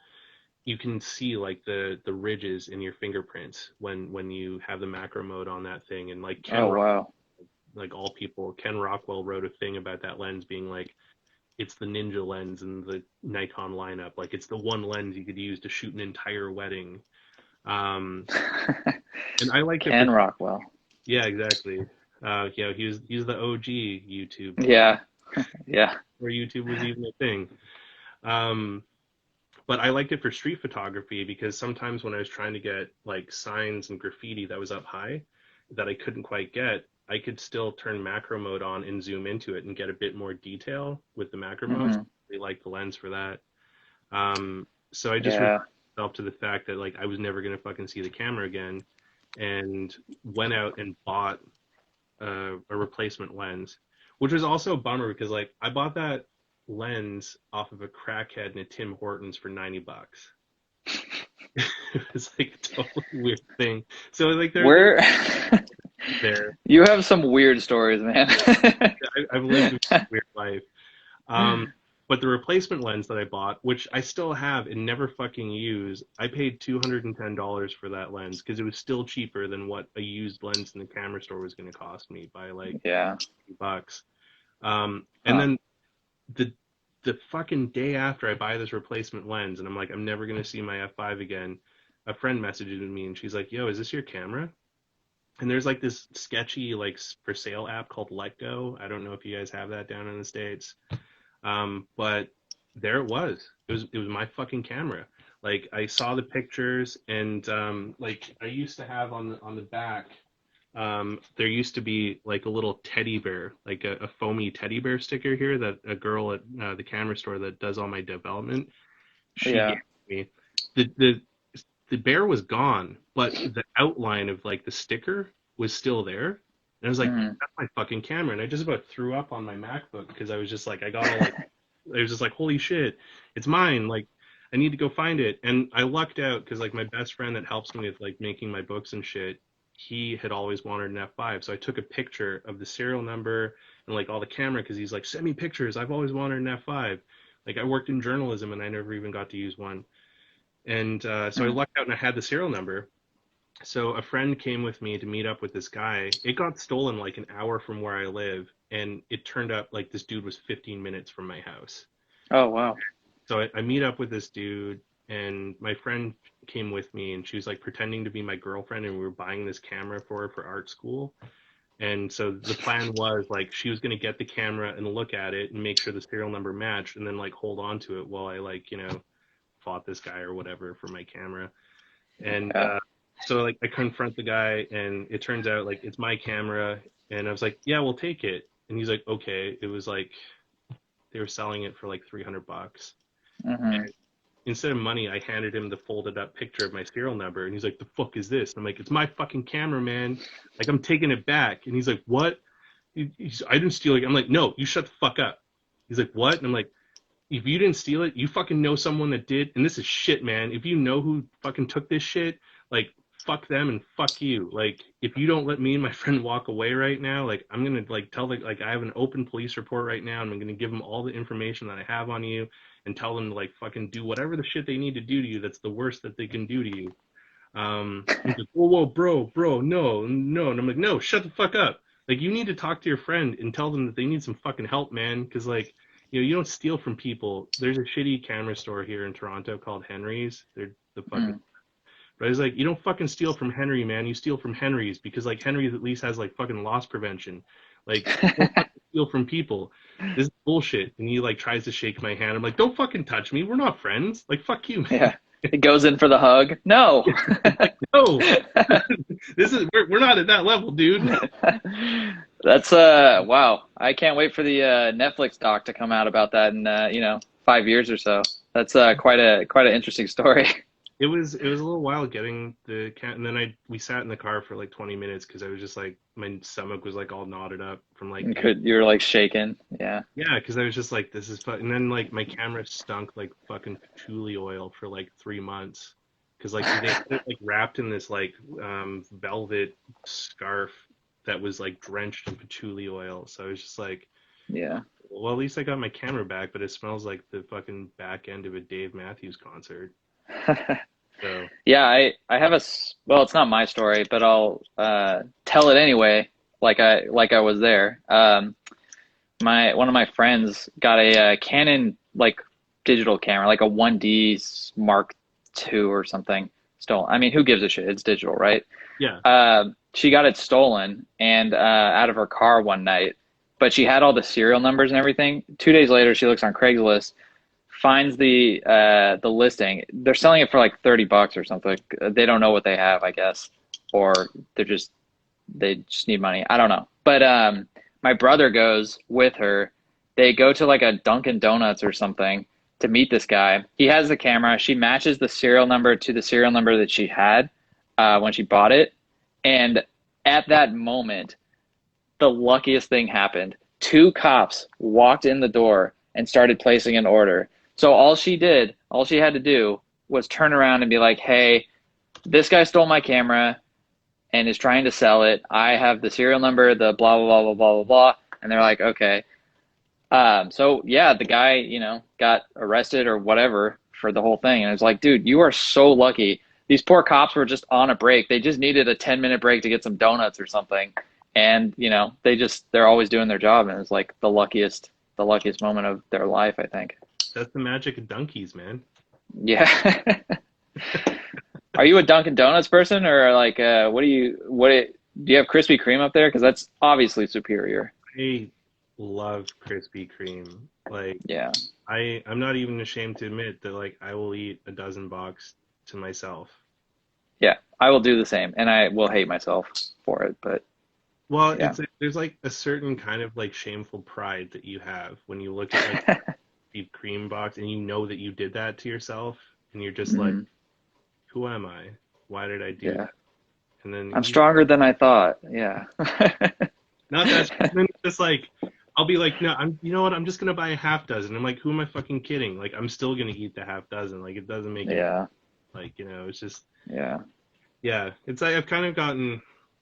you can see like the ridges in your fingerprints when you have the macro mode on that thing. And like Oh wow. like all people, Ken Rockwell wrote a thing about that lens being like it's the ninja lens in the Nikon lineup. Like it's the one lens you could use to shoot an entire wedding. Um, and I liked it for Ken Rockwell. yeah, exactly. He's the OG YouTube Yeah. Yeah. where YouTube was even a thing. Um, but I liked it for street photography because sometimes when I was trying to get like signs and graffiti that was up high that I couldn't quite get, I could still turn macro mode on and zoom into it and get a bit more detail with the macro mode. So Hmm. I really like the lens for that. So I just Yeah. referred myself to the fact that like I was never gonna fucking see the camera again, and went out and bought a replacement lens, which was also a bummer because like I bought that lens off of a crackhead in a Tim Hortons for $90. It was like a totally weird thing. So like there Where there you have some weird stories, man. I've lived a weird life. Um, but the replacement lens that I bought, which I still have and never fucking use, I paid $210 for that lens because it was still cheaper than what a used lens in the camera store was going to cost me by like Yeah. $50. And Huh. then the the fucking day after I buy this replacement lens, and I'm like, I'm never gonna see my f5 again. A friend messages me, and she's like, "Yo, is this your camera?" And there's like this sketchy like for sale app called Let Go. I don't know if you guys have that down in the States, but there it was. It was my fucking camera. Like I saw the pictures, and like I used to have on the back there used to be like a little teddy bear, like a foamy teddy bear sticker here that a girl at the camera store that does all my development, she gave Yeah. me. The bear was gone, but the outline of like the sticker was still there. And I was like, Hmm. that's my fucking camera. And I just about threw up on my MacBook because I was just like, I got all like, I was just like, holy shit, it's mine. Like, I need to go find it. And I lucked out because like my best friend that helps me with like making my books and shit, he had always wanted an F5. So I took a picture of the serial number and like all the camera because he's like, send me pictures. I've always wanted an F5. Like I worked in journalism and I never even got to use one. And so I Hmm. lucked out and I had the serial number. So a friend came with me to meet up with this guy. It got stolen like an hour from where I live, and it turned up like this dude was 15 minutes from my house. Oh wow. So I meet up with this dude, and my friend came with me, and she was like pretending to be my girlfriend, and we were buying this camera for her for art school. And so the plan was like she was gonna get the camera and look at it and make sure the serial number matched, and then like hold on to it while I like fought this guy or whatever for my camera. And Yeah. so like I confront the guy, and it turns out like it's my camera, and I was like, yeah, we'll take it. And he's like, okay. It was like they were selling it for like $300. Hmm. And instead of money, I handed him the folded up picture of my serial number, and he's like, the fuck is this? And I'm like, it's my fucking camera, man. Like I'm taking it back. And he's like, what? I didn't steal it. I'm like, no, you shut the fuck up. He's like, what? And I'm like, if you didn't steal it, you fucking know someone that did, and this is shit, man. If you know who fucking took this shit, like fuck them and fuck you. Like if you don't let me and my friend walk away right now, like I'm gonna like tell like I have an open police report right now, and I'm gonna give them all the information that I have on you, and tell them to like fucking do whatever the shit they need to do to you. That's the worst that they can do to you. He's like, whoa, bro, no, no, and I'm like, no, shut the fuck up. Like you need to talk to your friend and tell them that they need some fucking help, man, because like you don't steal from people. There's a shitty camera store here in Toronto called Henry's. They're the fucking. Hmm. But I was like, you don't fucking steal from Henry, man. You steal from Henry's because like Henry's at least has like fucking loss prevention. Like don't fucking steal from people. This is bullshit. And he like tries to shake my hand. I'm like, don't fucking touch me. We're not friends. Like fuck you, man. Yeah. It goes in for the hug. No. No, we're not at that level, dude. That's wow. I can't wait for the Netflix doc to come out about that in 5 years or so. That's quite an interesting story. It was a little while getting the cat, and then we sat in the car for like 20 minutes because I was just like my stomach was like all knotted up from like You're like shaking. Yeah. yeah, because I was just like this is fun, and then like my camera stunk like fucking patchouli oil for like 3 months because like they had it like wrapped in this like velvet scarf that was like drenched in patchouli oil. So I was just like, Yeah. well, at least I got my camera back, but it smells like the fucking back end of a Dave Matthews concert. So Yeah, I have well, it's not my story, but I'll tell it anyway, like I was there. My one of my friends got a Canon like digital camera, like a 1D Mark II or something. Stolen. I mean, who gives a shit? It's digital, right? yeah, She got it stolen and out of her car one night, but she had all the serial numbers and everything. 2 days later, she looks on Craigslist, finds the listing. They're selling it for like $30 or something. They don't know what they have, I guess, or they just need money. I don't know. But my brother goes with her. They go to like a Dunkin' Donuts or something to meet this guy. He has the camera. She matches the serial number to the serial number that she had when she bought it. And at that moment, the luckiest thing happened. Two cops walked in the door and started placing an order. So all she had to do was turn around and be like, hey, this guy stole my camera and is trying to sell it. I have the serial number, the blah, blah, blah, blah, blah, blah, blah. And they're like, okay. So yeah, the guy, got arrested or whatever for the whole thing. And it's like, dude, you are so lucky. These poor cops were just on a break. They just needed a 10-minute break to get some donuts or something. And, they're always doing their job. And it's like the luckiest moment of their life, I think. that's the magic of donkeys, man. Yeah. Are you a Dunkin' Donuts person or like, do you have Krispy Kreme up there? Because that's obviously superior. I love Krispy Kreme. Like, Yeah. I'm not even ashamed to admit that like I will eat a dozen box to myself. Yeah. I will do the same. And I will hate myself for it. But Well, yeah. there's like a certain kind of like shameful pride that you have when you look at like Krispy Kreme box and you know that you did that to yourself and you're just like, Mhm. who am I? Why did I do Yeah. that? And then I'm stronger than I thought. Yeah. not that, and then it's just like I'll be like, no, you know what? I'm just gonna buy a half dozen. I'm like, who am I fucking kidding? Like, I'm still gonna eat the half dozen. Like, it doesn't make it Yeah. like, it's just, Yeah. yeah. It's like I've kind of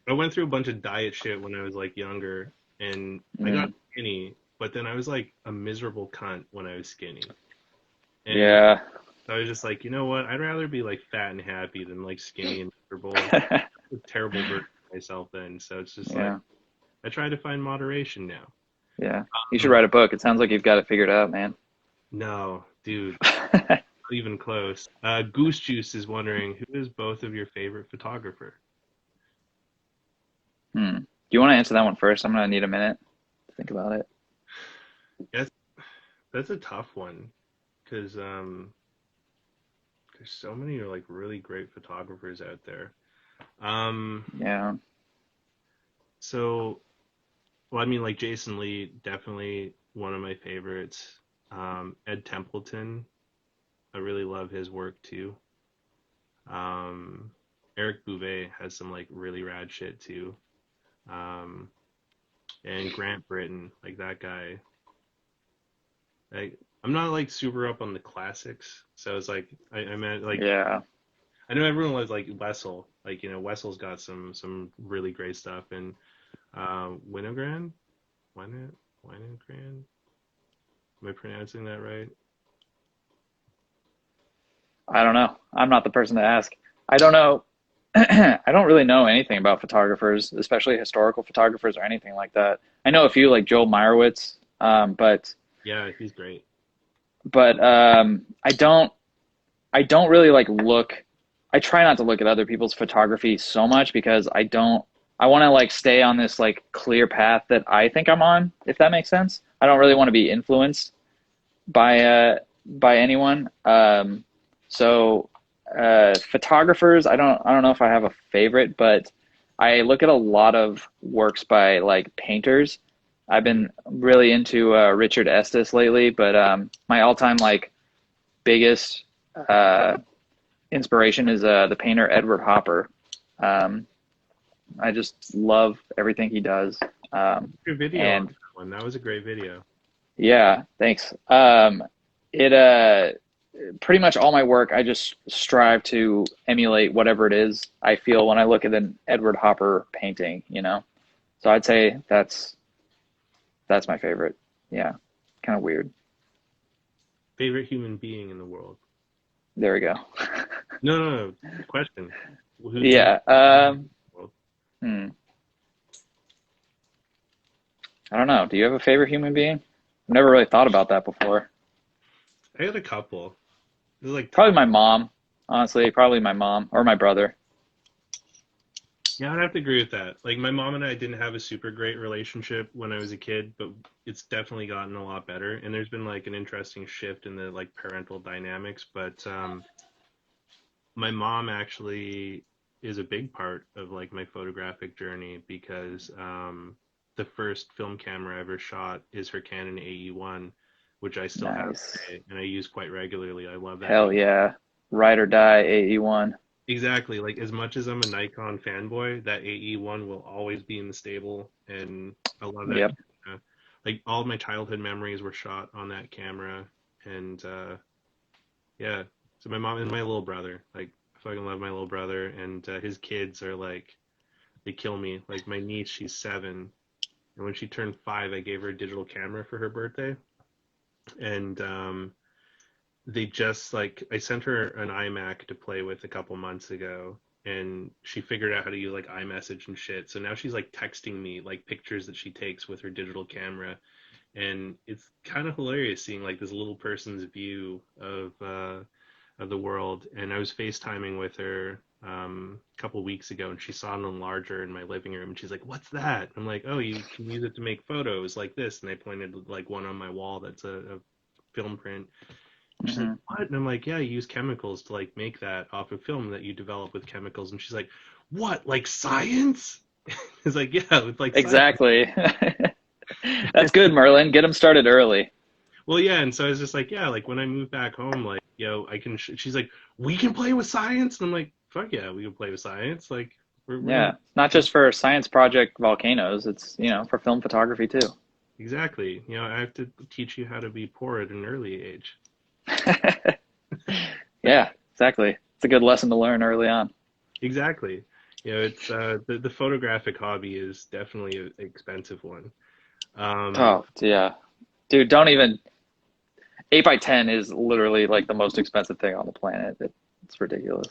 I went through a bunch of diet shit when I was like younger, and I got Mm. skinny, but then I was like a miserable cunt when I was skinny, and Yeah. I was just like, you know what? I'd rather be like fat and happy than like skinny and miserable. A terrible version of myself then. So it's just like Yeah. I try to find moderation now. Yeah. You should write a book. It sounds like you've got it figured out, man. No, dude, not even close. Goose Juice is wondering who is both of your favorite photographer? Do you want to answer that one first? I'm gonna need a minute to think about it. Yes, that's a tough one because there's so many like really great photographers out there. Yeah. So, well, I mean, like Jason Lee, definitely one of my favorites. Ed Templeton, I really love his work too. Um, Eric Bouvet has some like really rad shit too. Um, and Grant Britton, like that guy. Like, I'm not like super up on the classics, so it's like I meant like Yeah. I know everyone loves like Wessel, like Wessel's got some really great stuff, and Winogrand, Winogrand, am I pronouncing that right? I don't know. I'm not the person to ask. I don't know. I don't really know anything about photographers, especially historical photographers or anything like that. I know a few like Joel Meyerowitz, but Yeah, he's great. I don't really like look. I try not to look at other people's photography so much because I want to like stay on this like clear path that I think I'm on, if that makes sense. I don't really want to be influenced by anyone. So Photographers, I don't know if I have a favorite, but I look at a lot of works by like painters. I've Mhm. been really into Richard Estes lately, but my all-time like biggest uh, inspiration is the painter Edward Hopper. Um, I just love everything he does. Your video on And that one. That was a great video. yeah, thanks. It pretty much all my work, I just strive to emulate whatever it is I feel when I look at an Edward Hopper painting, you know? So I'd say that's my favorite. Yeah. Kind of weird. Favorite human being in the world? There we go. No, no, no. Question. Who's Yeah. in the world? Hmm. I don't know. Do you have a favorite human being? I've never really thought about that before. I got a couple. This is like Probably top. my mom, honestly. Probably my mom or my brother. Yeah, I'd have to agree with that. Like my mom and I didn't have a super great relationship when I was a kid, but it's definitely gotten a lot better. And there's been like an interesting shift in the like parental dynamics. But my mom actually is a big part of like my photographic journey because the first film camera I ever shot is her Canon AE1, which I still have Nice. today and I use quite regularly. I love that. Hell yeah. Ride or die AE1. Exactly. Like as much as I'm a Nikon fanboy, that AE1 will always be in the stable, and I love that Yep. camera. Like all of my childhood memories were shot on that camera, and yeah. So my mom and my little brother, like I fucking love my little brother, and his kids are like they kill me. Like my niece, she's 7, and when she turned 5, I gave her a digital camera for her birthday, and they just like I sent her an iMac to play with a couple months ago and she figured out how to use like iMessage and shit. So now she's like texting me like pictures that she takes with her digital camera and it's kind of hilarious seeing like this little person's view of the world. And I was FaceTiming with her a couple weeks ago and she saw an enlarger in my living room and she's like, "What's that?" I'm like, "Oh, you can use it to make photos like this." And I pointed like one on my wall that's a film print and she's like, Hmm. "What?" And I'm like, "Yeah, you use chemicals to like make that off of film that you develop with chemicals." And she's like, "What? Like science?" It's like, "Yeah, with like science." Exactly. That's good, Merlin. Get them started early. Well, yeah, and so I was just like, "Yeah, like when I move back home, like, I can." She's like, "We can play with science," and I'm like, "Fuck yeah, we can play with science." Like, we're gonna Yeah. Not just for science project volcanoes, it's, for film photography too. exactly. I have to teach you how to be poor at an early age. Yeah, exactly. It's a good lesson to learn early on. Exactly. It's the photographic hobby is definitely an expensive one. Um, Oh, yeah. Dude, don't even 8 by 10 is literally like the most expensive thing on the planet. It's ridiculous.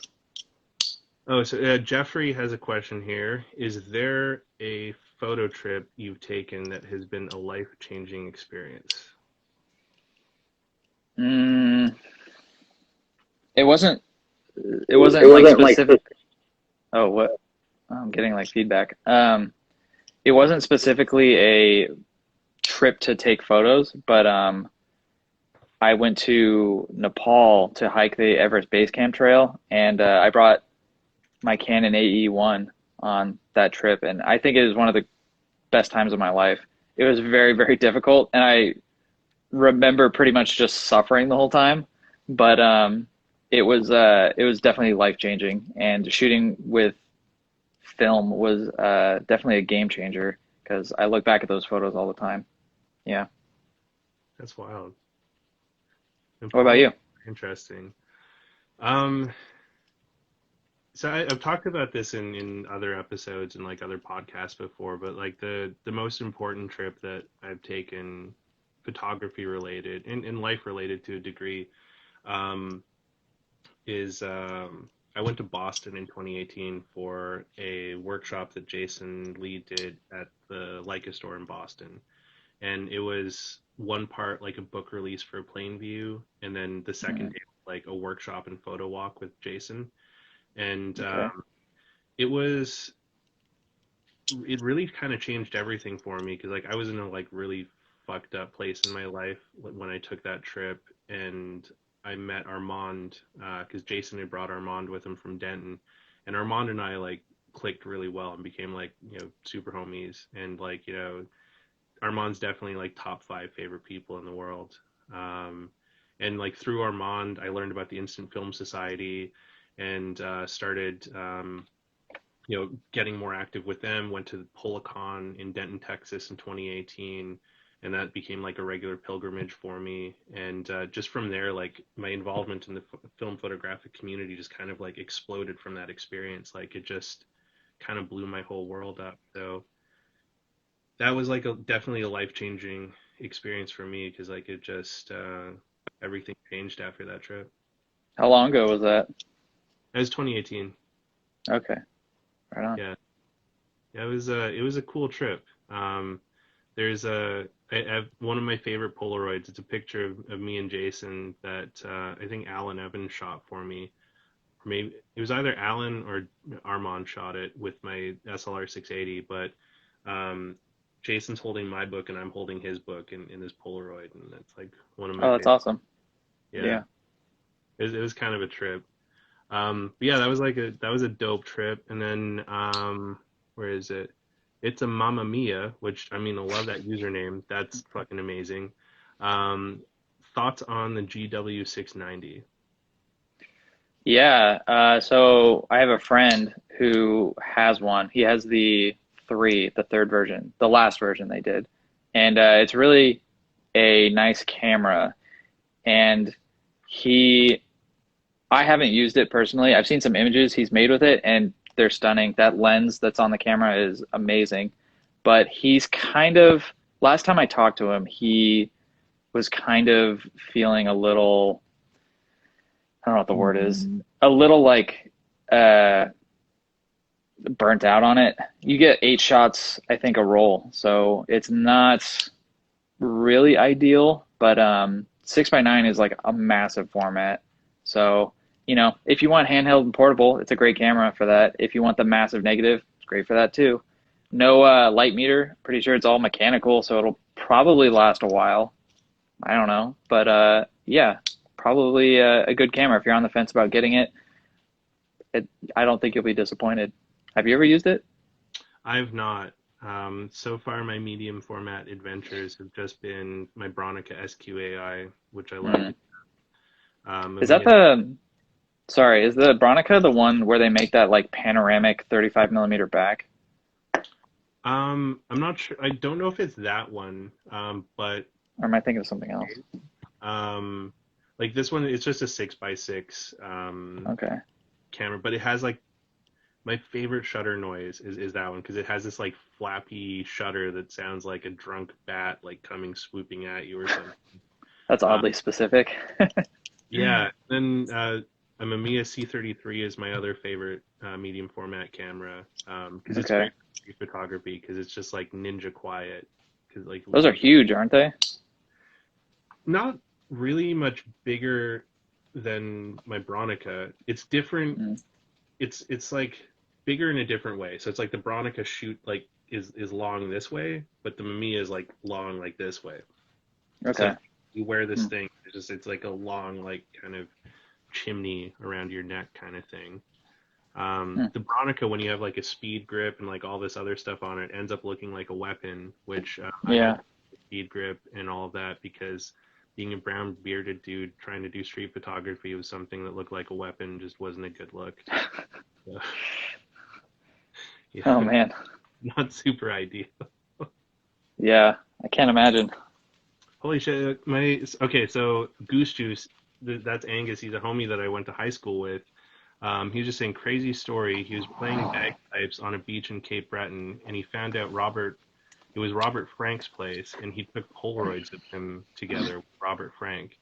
Oh, so Jeffrey has a question here. Is there a photo trip you've taken that has been a life-changing experience? Mm, it wasn't it wasn't like specific. Oh, what? I'm getting like feedback. It wasn't specifically a trip to take photos, but I went to Nepal to hike the Everest Base Camp Trail, and I brought my Canon AE1 on that trip, and I think it was one of the best times of my life. It was very, very difficult, and I remember pretty much just suffering the whole time, but it was definitely life changing, and shooting with film was definitely a game changer because I look back at those photos all the time. Yeah. That's wild. What about Nepal, you? interesting. Um, so I've talked about this in other episodes and like other podcasts before, but like the most important trip that I've taken, photography related and life related to a degree, um, is I went to Boston in 2018 for a workshop that Jason Lee did at the Leica store in Boston. And it was one part like a book release for Plainview, and then the second Mm, day like a workshop and photo walk with Jason. And okay. it was it really kind of changed everything for me because like I was in a like really fucked up place in my life when I took that trip, and I met Armand, because Jason had brought Armand with him from Denton, and Armand and I like clicked really well and became like, super homies. And like, Armand's definitely like top 5 favorite people in the world. And like through Armand, I learned about the Instant Film Society and started, getting more active with them. Went to Polacon in Denton, Texas in 2018, and that became like a regular pilgrimage for me. And just from there, like my involvement in the film photographic community just kind of like exploded from that experience. Like it just kind of blew my whole world up. So that was like definitely a life-changing experience for me, because like it just everything changed after that trip. How long ago was that? That was 2018. Okay, right on. Yeah, yeah, it was a cool trip. There's I have one of my favorite Polaroids. It's a picture of me and Jason that I think Alan Evans shot for me. Or maybe it was either Alan or Armand shot it with my SLR 680, but Jason's holding my book and I'm holding his book in this Polaroid, and that's like one of my Oh, that's favorite. awesome. Yeah, Yeah. it was kind of a trip. But yeah, that was a dope trip. And then where is it? It's a Mamma Mia, which I mean, I love that username. That's fucking amazing. Um, Thoughts on the GW690? Yeah. So I have a friend who has one. He has the third version, the last version they did. And it's really a nice camera. And he, I haven't used it personally. I've seen some images he's made with it, and they're stunning. That lens that's on the camera is amazing. But he's kind of, last time I talked to him, he was kind of feeling a little, I don't know what the word is, a little like burnt out on it. You get 8 shots, I think, a roll. So it's not really ideal, but 6x9 is like a massive format. So, if you want handheld and portable, it's a great camera for that. If you want the massive negative, it's great for that too. No light meter. Pretty sure it's all mechanical, so it'll probably last a while. I don't know, but yeah, probably a good camera if you're on the fence about getting it. I don't think you'll be disappointed. Have you ever used it? I've not. So far, my medium format adventures have just been my Bronica SQAI, which I love. Mm. Is that Mamiya. sorry, is the Bronica the one where they make that like panoramic 35 millimeter back? I'm not sure. I don't know if it's that one. But Or am I thinking of something else? um, like this one, it's just a 6x6 Okay. camera, but it has like my favorite shutter noise is that one, because it has this like flappy shutter that sounds like a drunk bat like coming swooping at you or something. That's Uh, oddly specific. yeah. Then a Mamiya C33 is my other favorite medium format camera, because it's Okay. great for street photography, because it's just like ninja quiet. Because like Those are huge, aren't they? not really much bigger than my Bronica. It's different. Mm. It's like bigger in a different way. So it's like the Bronica shoot like is long this way, but the Mamiya is like long like this way. So Okay. you wear this Mm. thing, it's like a long like kind of chimney around your neck kind of thing. Mm. The Bronica, when you have like a speed grip and like all this other stuff on it, ends up looking like a weapon, which I had Yeah. speed grip and all of that, because being a brown bearded dude trying to do street photography was something that looked like a weapon, just wasn't a good look. So, Oh yeah, man. not super ideal. Yeah. I can't imagine. Holy shit! Okay, so Goose Juice, that's Angus. He's a homie that I went to high school with. He was just saying crazy story. He was playing bagpipes on a beach in Cape Breton, and he found out it was Robert Frank's place, and he took Polaroids of him together with Robert Frank.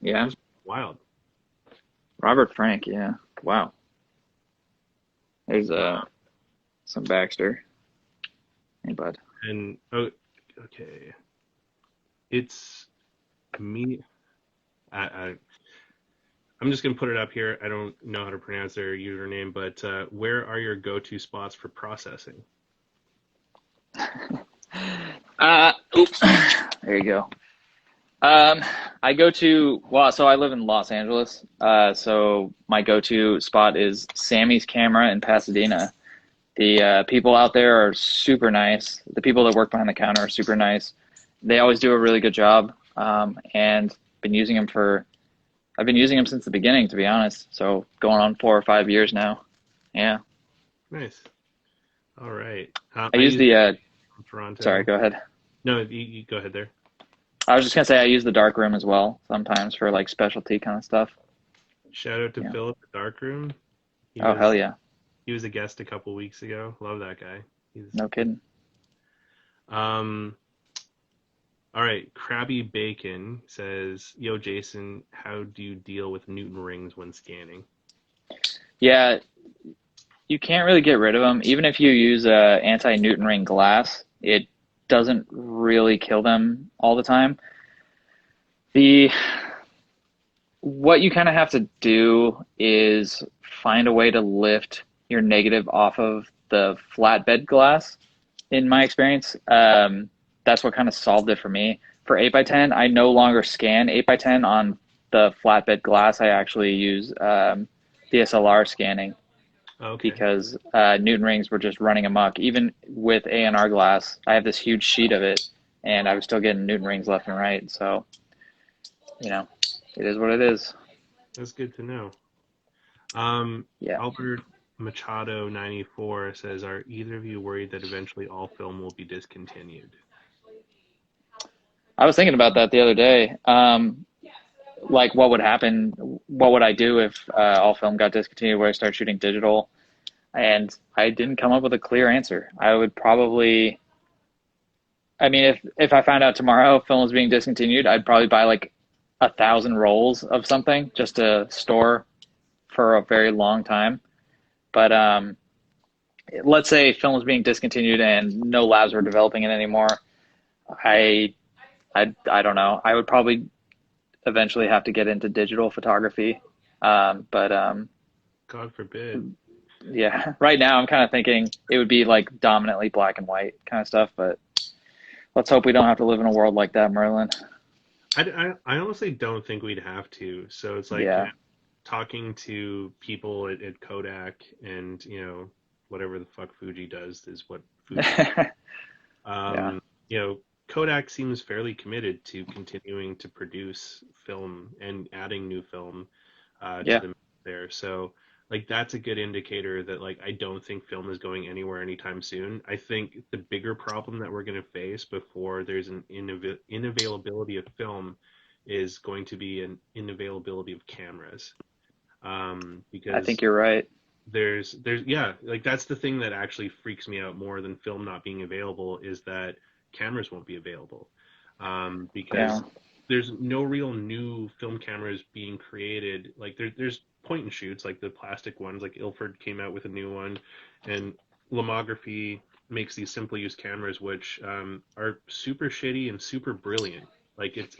It Yeah. was wild. Robert Frank. Yeah. Wow. There's Uh, some Baxter. Hey, bud. and oh, okay, it's me. I I'm just gonna put it up here. I don't know how to pronounce their username, but where are your go-to spots for processing? Oops. There you go. Um, I go to, well, so I live in Los Angeles. So my go-to spot is Sammy's Camera in Pasadena. The people out there are super nice. The people that work behind the counter are super nice. They always do a really good job. And been using them for, I've been using them since the beginning, to be honest. So going on 4 or 5 years now. Yeah. Nice. All right. I I use use the, from sorry, Toronto. go ahead. No, you go ahead there. I was just gonna say I use the dark room as well sometimes for like specialty kind of stuff. Shout out to Yeah. Philip the Darkroom. He Oh, hell was yeah. he was a guest a couple weeks ago. Love that guy. No He's kidding. um all right. Krabby Bacon says, "Yo, Jason, how do you deal with Newton rings when scanning?" Yeah, you can't really get rid of them. Even if you use anti-Newton ring glass, it doesn't really kill them all the time. The What you kind of have to do is find a way to lift your negative off of the flatbed glass. In my experience, that's what kind of solved it for me. For 8 by 10, I no longer scan 8 by 10 on the flatbed glass. I actually use DSLR scanning Okay, because Newton rings were just running amok. Even with ANR glass, I have this huge sheet of it, and I was still getting Newton rings left and right. So, you know, it is what it is. that's good to know. Yeah. Albert Machado 94 says, "Are either of you worried that eventually all film will be discontinued?" I was thinking about that the other day. Like, what would happen? What would I do if all film got discontinued? Would I start shooting digital? And I didn't come up with a clear answer. I would probably, I mean, if I found out tomorrow film was being discontinued, I'd probably buy like 1,000 rolls of something just to store for a very long time. But let's say film was being discontinued and no labs were developing it anymore. I I don't know. I would probably eventually have to get into digital photography. But God forbid. yeah, right now I'm kind of thinking it would be like dominantly black and white kind of stuff. But let's hope we don't have to live in a world like that, Merlin. I honestly don't think we'd have to. So it's like, Yeah. talking to people at Kodak and, whatever the fuck Fuji does is what Fuji does. Yeah. Um, Kodak seems fairly committed to continuing to produce film and adding new film to Yeah. the mix there. So like that's a good indicator that like I don't think film is going anywhere anytime soon. I think the bigger problem that we're going to face before there's an inavailability of film is going to be an inavailability of cameras. I think Because you're right. there's yeah, like that's the thing that actually freaks me out more than film not being available is that cameras won't be available. Yeah. Because there's no real new film cameras being created. Like there's point and shoots, like the plastic ones, like Ilford came out with a new one, and Lomography makes these simple use cameras, which are super shitty and super brilliant. Like it's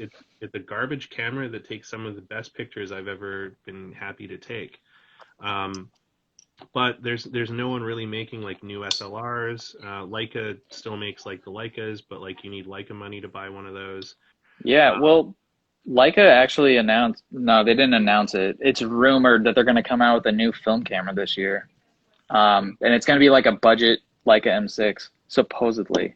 a garbage camera that takes some of the best pictures I've ever been happy to take. Um, but there's no one really making like new SLRs. Leica still makes like the Leicas, but like you need Leica money to buy one of those. Yeah. Uh, Well, Leica actually announced, no, they didn't announce it. It's rumored that they're going to come out with a new film camera this year. And it's going to be like a budget Leica M6, supposedly.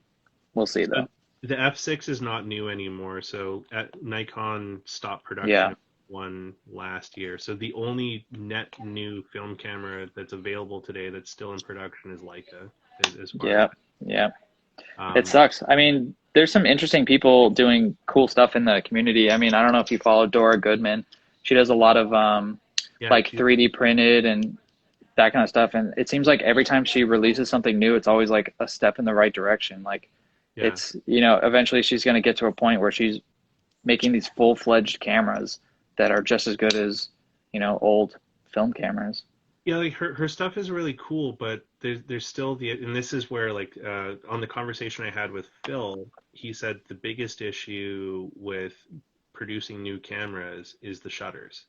We'll see so though. the F6 is not new anymore. So Nikon stopped production Yeah. of one last year. So the only net new film camera that's available today that's still in production is Leica, as far as Yeah. Yeah. It um, sucks. I mean, there's some interesting people doing cool stuff in the community. I mean, I don't know if you follow Dora Goodman. She does a lot of yeah, like 3D printed and that kind of stuff. And it seems like every time she releases something new, it's always like a step in the right direction. Like yeah. it's, eventually she's going to get to a point where she's making these full-fledged cameras that are just as good as, old film cameras. Yeah, like her stuff is really cool, but there's still and this is where like on the conversation I had with Phil, he said the biggest issue with producing new cameras is the shutters.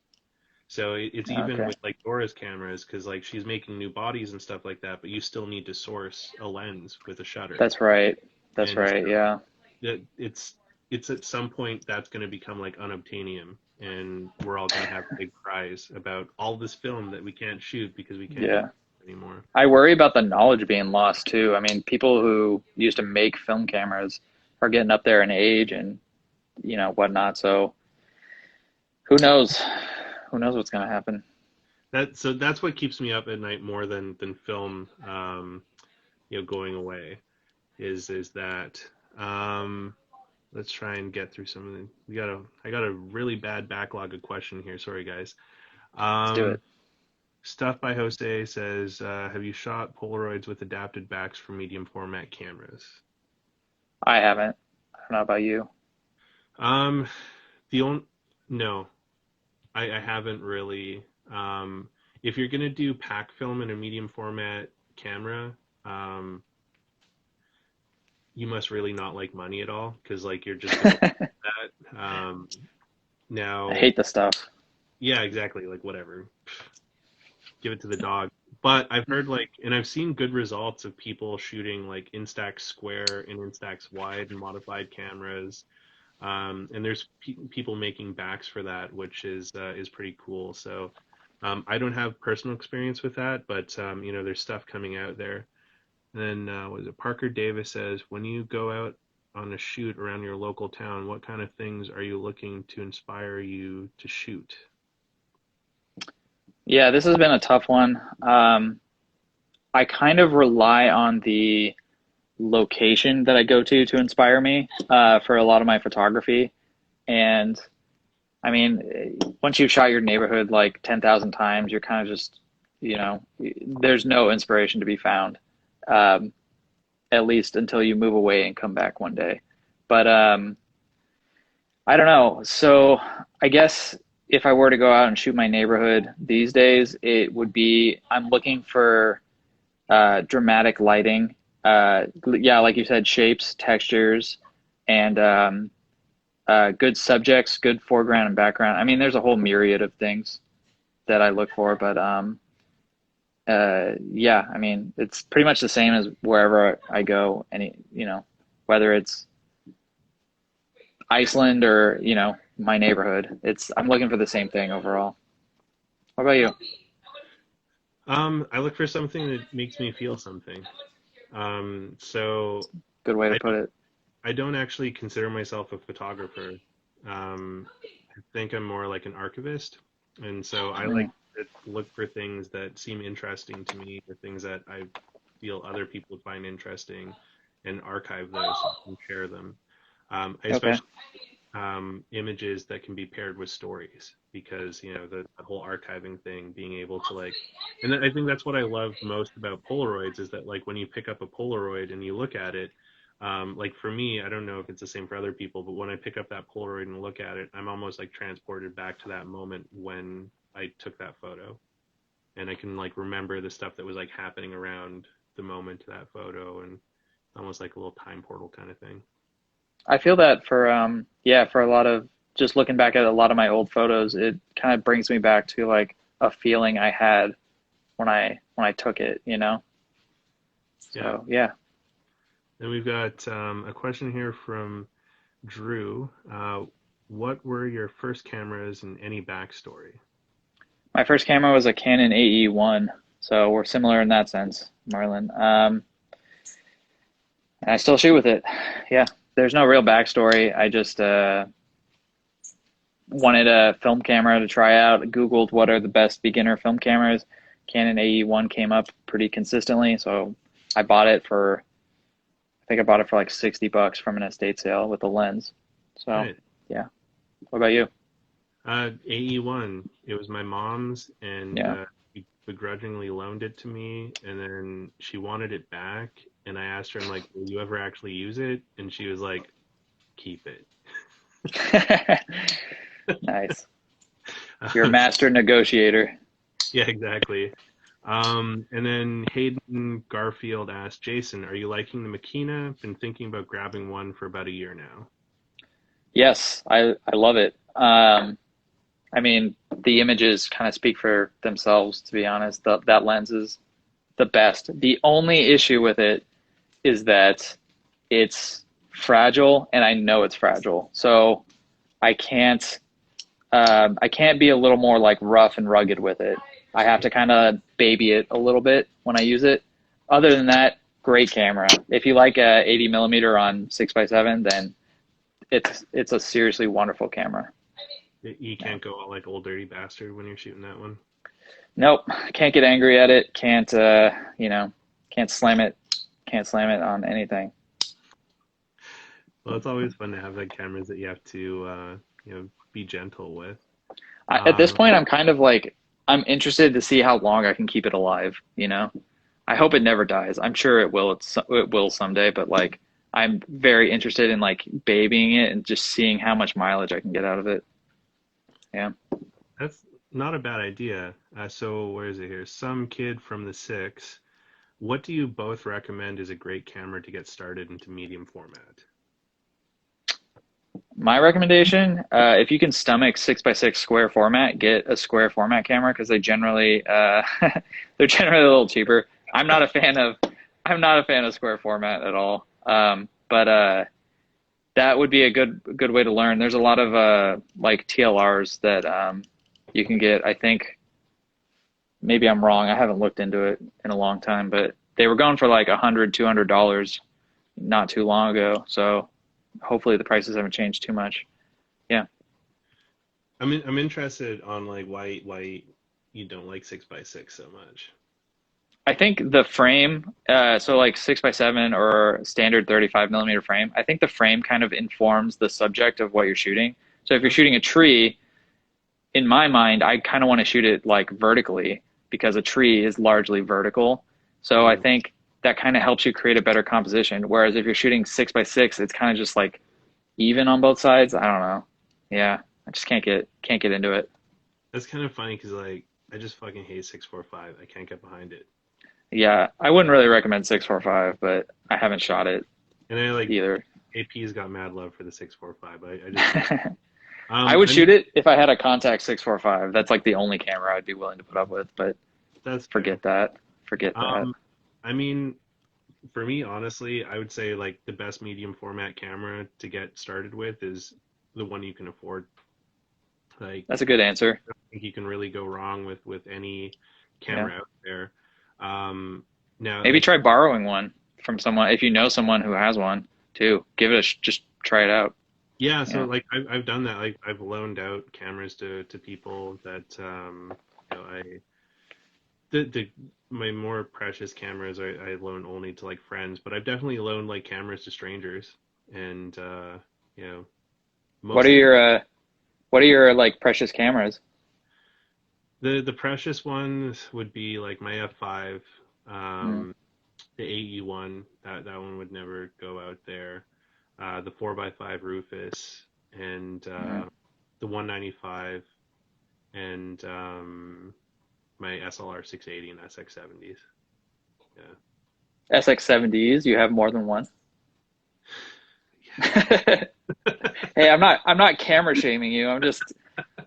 So it's even Okay. with like Dora's cameras, because like she's making new bodies and stuff like that, but you still need to source a lens with a shutter. That's right. That's And right. so Yeah. that it's it's at some point that's going to become like unobtainium, and we're all going to have big cries about all this film that we can't shoot because we can't use Yeah. it anymore. I worry about the knowledge being lost too. I mean, people who used to make film cameras are getting up there in age and, whatnot. So who knows? Who knows what's going to happen? That's what keeps me up at night more than film, going away. Is that let's try and get through some of the. I got a really bad backlog of question here. Sorry, guys. Let's do Um, it. Stuff by Jose says, have you shot Polaroids with adapted backs for medium format cameras? I haven't. I don't know about you. Um, the only no, I haven't really. If you're gonna do pack film in a medium format camera, you must really not like money at all, because like you're just gonna that. I Now, hate the stuff. yeah, exactly. Like whatever, give it to the dog. But I've heard and I've seen good results of people shooting like Instax square and Instax wide and modified cameras. And there's people making backs for that, which is pretty cool. So I don't have personal experience with that, but there's stuff coming out there. And then was it Parker Davis says, when you go out on a shoot around your local town, what kind of things are you looking to inspire you to shoot? Yeah, this has been a tough one. I kind of rely on the location that I go to inspire me for a lot of my photography. And I mean, once you've shot your neighborhood like 10,000 times, you're kind of just, there's no inspiration to be found, um, at least until you move away and come back one day. But I don't know. So I guess if I were to go out and shoot my neighborhood these days, it would be I'm looking for dramatic lighting. Yeah, like you said, shapes, textures, and good subjects, good foreground and background. I mean, there's a whole myriad of things that I look for, but yeah, I mean, it's pretty much the same as wherever I go. Whether it's Iceland or my neighborhood, I'm looking for the same thing overall. What about you? I look for something that makes me feel something. So Good way to I put it. I don't actually consider myself a photographer. I think I'm more like an archivist, and so I like Mm, to look for things that seem interesting to me, or things that I feel other people find interesting, and archive those and share them. I okay. especially images that can be paired with stories, because the whole archiving thing, being able to and I think that's what I love most about Polaroids, is that like when you pick up a Polaroid and you look at it, like for me, I don't know if it's the same for other people, but when I pick up that Polaroid and look at it, I'm almost like transported back to that moment when I took that photo, and I can like remember the stuff that was like happening around the moment of that photo, and almost like a little time portal kind of thing. I feel that for yeah, for a lot of just looking back at a lot of my old photos, it kind of brings me back to like a feeling I had when I took it. Yeah. So yeah. Then we've got a question here from Drew. What were your first cameras and any backstory? My first camera was a Canon AE1, so we're similar in that sense, Marlon. And I still shoot with it. Yeah, there's no real backstory. I just wanted a film camera to try out. Googled what are the best beginner film cameras. Canon AE1 came up pretty consistently, so I bought it for. I think I bought it for like $60 from an estate sale with a lens. So Right. yeah. What about you? AE1. It was my mom's, and Yeah. she begrudgingly loaned it to me, and then she wanted it back, and I asked her, I'm like, will you ever actually use it? And she was like, keep it. Nice. You're a master negotiator. Yeah, exactly. And then Hayden Garfield asked, Jason, are you liking the Makina? Been thinking about grabbing one for about a year now. Yes, I love it. I mean, the images kind of speak for themselves, to be honest. That lens is the best. The only issue with it is that it's fragile, and I know it's fragile. So I can't I can't be a little more like rough and rugged with it. I have to kind of baby it a little bit when I use it. Other than that, great camera. If you like a 80 millimeter on 6x7, then it's a seriously wonderful camera. You Yeah. can't go all like old dirty bastard when you're shooting that one. Nope, can't get angry at it. Can't can't slam it. Can't slam it on anything. Well, it's always fun to have like cameras that you have to be gentle with. At this Um, point, I'm kind of like I'm interested to see how long I can keep it alive. I hope it never dies. I'm sure it will. It will someday, but like I'm very interested in like babying it and just seeing how much mileage I can get out of it. Yeah. that's not a bad idea. So where is it here? Some kid from the six. What do you both recommend is a great camera to get started into medium format? My recommendation, if you can stomach 6x6 square format, get a square format camera because they generally they're generally a little cheaper. I'm not a fan of square format at all. But that would be a good way to learn. There's a lot of like TLRs that you can get. I think maybe I'm wrong. I haven't looked into it in a long time, but they were going for like $100, $200 not too long ago. So hopefully the prices haven't changed too much. Yeah. I'm interested on like why you don't like 6x6 so much. I think the frame, so like 6x7 or standard 35 millimeter frame, I think the frame kind of informs the subject of what you're shooting. So if you're shooting a tree, in my mind, I kind of want to shoot it like vertically because a tree is largely vertical. So I Mm. think that kind of helps you create a better composition. Whereas if you're shooting 6x6, it's kind of just like even on both sides. I don't know. Yeah, I just can't get into it. That's kind of funny because like I just fucking hate 645. I can't get behind it. Yeah, I wouldn't really recommend 645, but I haven't shot it And I like either. AP's got mad love for the 645. I just can't. I would I'm shoot it if I had a Contact 645. That's like the only camera I'd be willing to put up with, but That's fair. forget that. Forget that. Um, I mean, for me, honestly, I would say like the best medium format camera to get started with is the one you can afford. Like, That's a good answer. I don't think you can really go wrong with any Yeah. camera out there. Now, Maybe like, try borrowing one from someone if you know someone who has one too. Give it a just try it out. yeah, so Yeah. like I've done that. Like, I've loaned out cameras to people that I the my more precious cameras I loan only to like friends, but I've definitely loaned like cameras to strangers, and you know, What are mostly your like precious cameras? the precious ones would be like my F5, Mm, the AE one. That one would never go out there. The 4x5 Rufus, and yeah. the 195, and my SLR 680 and SX 70s. Yeah. SX70s, you have more than one? Yeah. Hey, I'm not camera shaming you.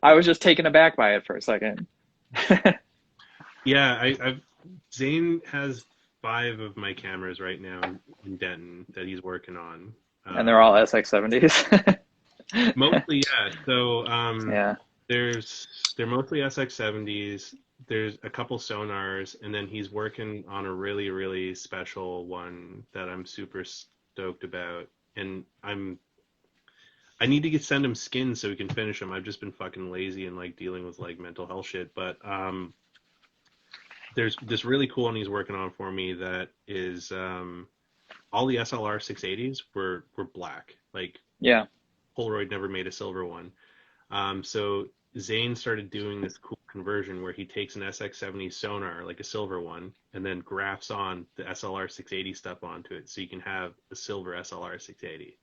I was just taken aback by it for a second. Yeah, I've Zane has five of my cameras right now in Denton that he's working on. And they're all Um, SX70s. Mostly, yeah. So Yeah. they're mostly SX70s. There's a couple sonars, and then he's working on a really, really special one that I'm super stoked about. And I need to send him skins so we can finish them. I've just been fucking lazy and like dealing with like mental health shit. But there's this really cool one he's working on for me that is all the SLR 680s were black. Like Yeah. Polaroid never made a silver one. So Zane started doing this cool conversion where he takes an SX70 sonar, like a silver one, and then grafts on the SLR 680 stuff onto it, so you can have a silver SLR 680.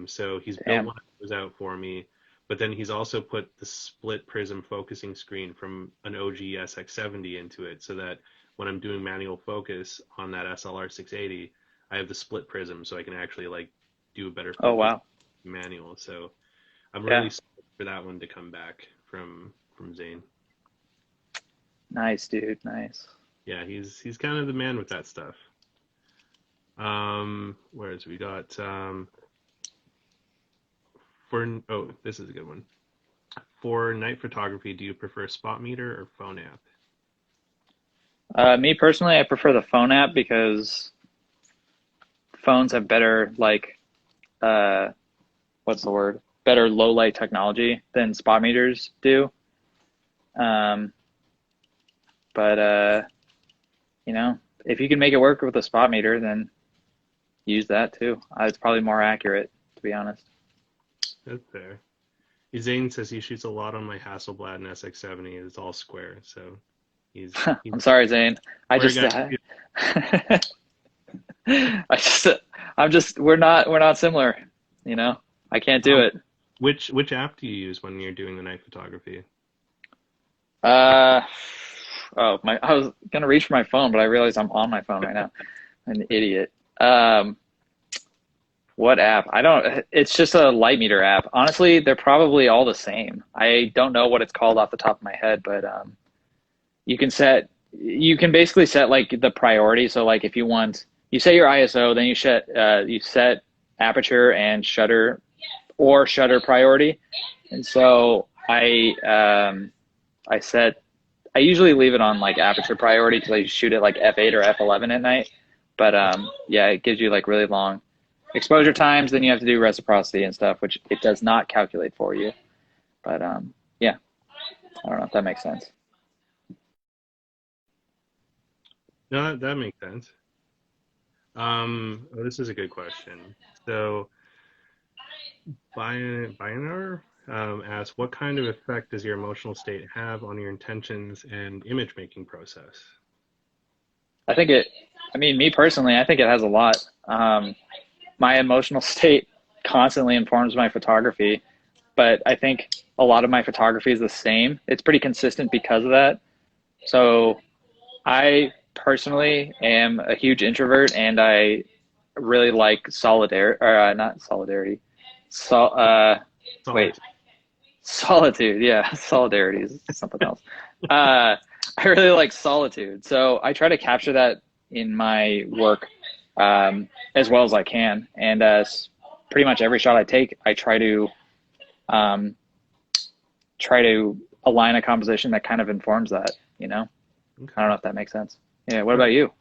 So he's built Damn. one of those out for me, but then he's also put the split prism focusing screen from an OG SX70 into it, so that when I'm doing manual focus on that SLR 680, I have the split prism, so I can actually like do a better Oh focus wow. manual. So I'm Yeah. really stoked for that one to come back from Zane. Nice, dude. Nice. Yeah, he's kind of the man with that stuff. Whereas we got this is a good one. For night photography, do you prefer spot meter or phone app? Me personally, I prefer the phone app because phones have better like uh what's the word? Better low light technology than spot meters do. Um, but you know, if you can make it work with a spot meter, then use that too. It's probably more accurate, to be honest. That's fair. Zane says he shoots a lot on my Hasselblad and SX70. It's all square, so he's I'm sorry, Zane. I square just guy. I just we're not similar, you know. I can't do Um, it. which app do you use when you're doing the night photography? Uh I was gonna reach for my phone, but I realized I'm on my phone right now. I'm an idiot. Um, what app? I don't, it's just a light meter app. Honestly, they're probably all the same. I don't know what it's called off the top of my head, but you can set, you can basically set like the priority. So like if you want, you set your ISO, then you set aperture and shutter or shutter priority. And so I set, I usually leave it on like aperture priority because I shoot at like f8 or f11 at night. But yeah, it gives you like really long exposure times. Then you have to do reciprocity and stuff, which it does not calculate for you. But yeah, I don't know if that makes sense. No, that makes sense. This is a good question. So, Bionar asks, what kind of effect does your emotional state have on your intentions and image making process? I think it, I mean, me personally, I think it has a lot. My emotional state constantly informs my photography, but I think a lot of my photography is the same. It's pretty consistent because of that. So I personally am a huge introvert and I really like solidarity, or not solidarity. So, wait, Solid. solitude. Yeah, solidarity is something else. Uh, I really like solitude. So I try to capture that in my work as well as I can. And pretty much every shot I take, I um, try to align a composition that kind of informs that, you know? I don't Okay. know if that makes sense. Yeah, what about you?